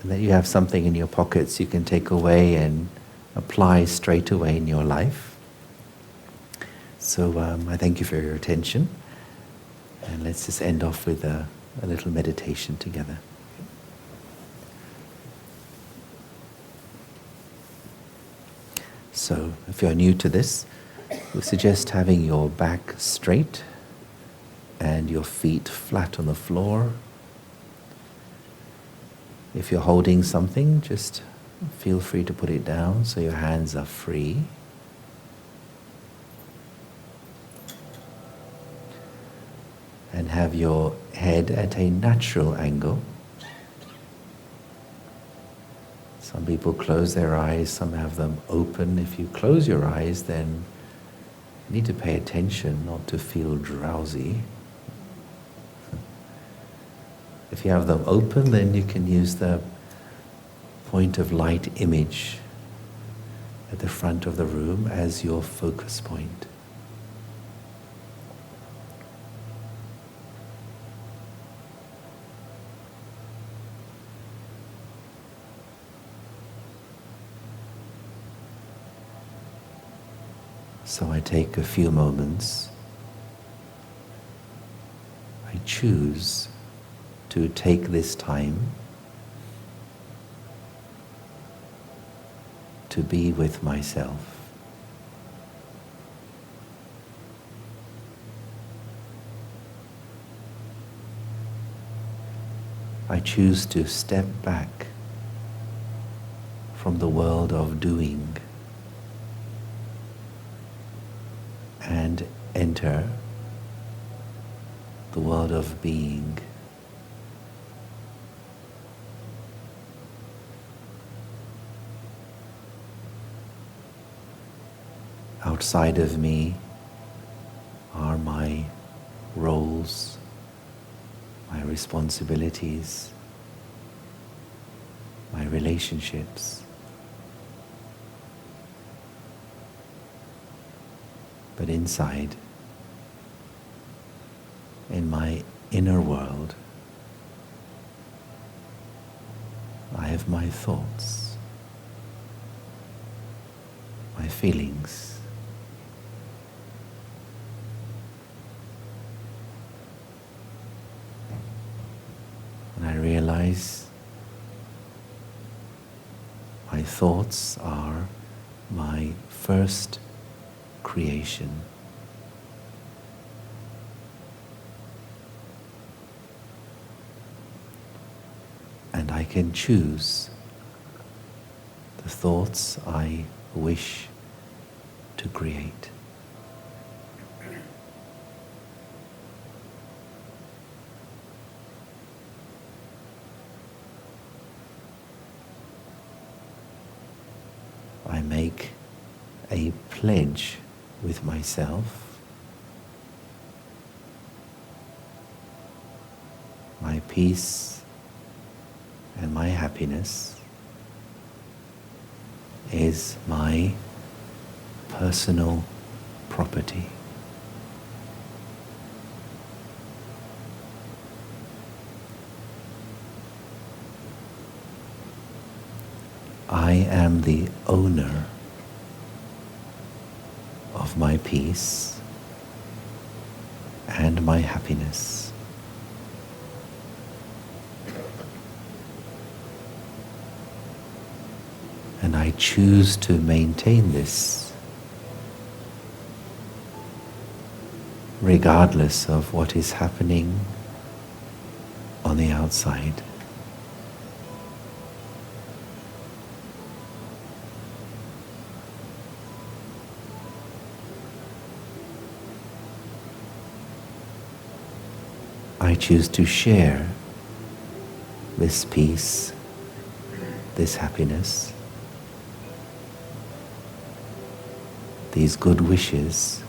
and that you have something in your pockets you can take away and apply straight away in your life. So I thank you for your attention. And let's just end off with a little meditation together. So, if you're new to this, we suggest having your back straight and your feet flat on the floor. If you're holding something, just feel free to put it down so your hands are free. And have your head at a natural angle. Some people close their eyes, some have them open. If you close your eyes, then you need to pay attention not to feel drowsy. If you have them open, then you can use the point of light image at the front of the room as your focus point. So I take a few moments. I choose to take this time to be with myself. I choose to step back from the world of doing and enter the world of being. Outside of me are my roles, my responsibilities, my relationships. But inside, in my inner world, I have my thoughts, my feelings, and I realize my thoughts are my first creation. And I can choose the thoughts I wish to create. I make a pledge with myself, my peace and my happiness is my personal property. I am the owner of my peace and my happiness. And I choose to maintain this regardless of what is happening on the outside. I choose to share this peace, this happiness, these good wishes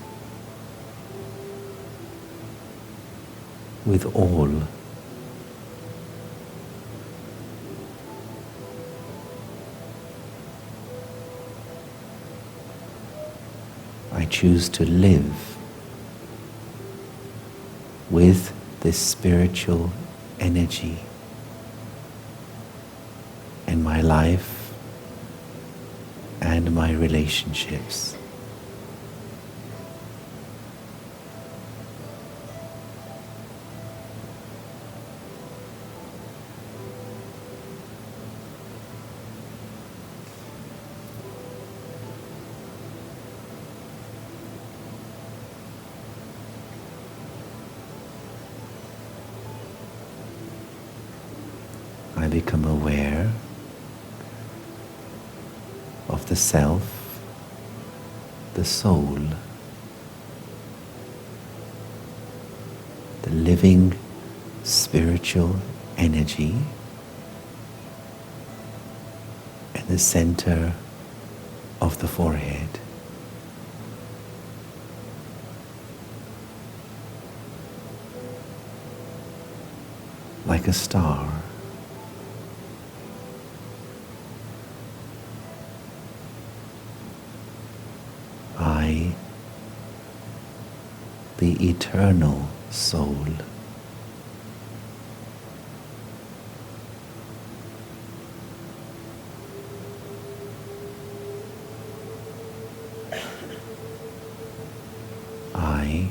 with all. I choose to live with this spiritual energy in my life and my relationships. I become aware of the self, the soul, the living spiritual energy at the center of the forehead. Like a star. I, the eternal soul, I,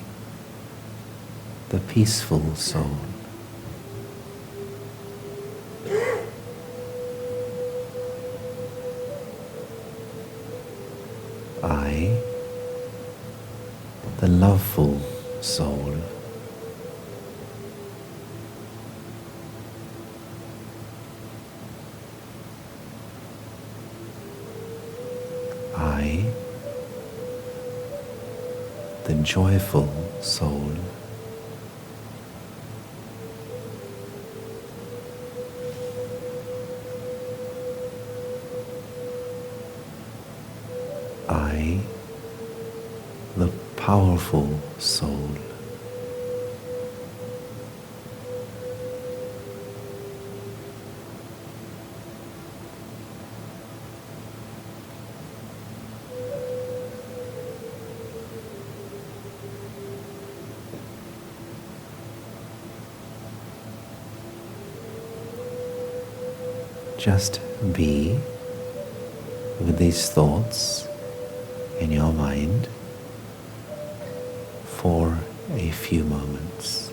the peaceful soul, I, the loveful soul, I, the joyful soul, I, the powerful soul, just be with these thoughts in your mind for a few moments.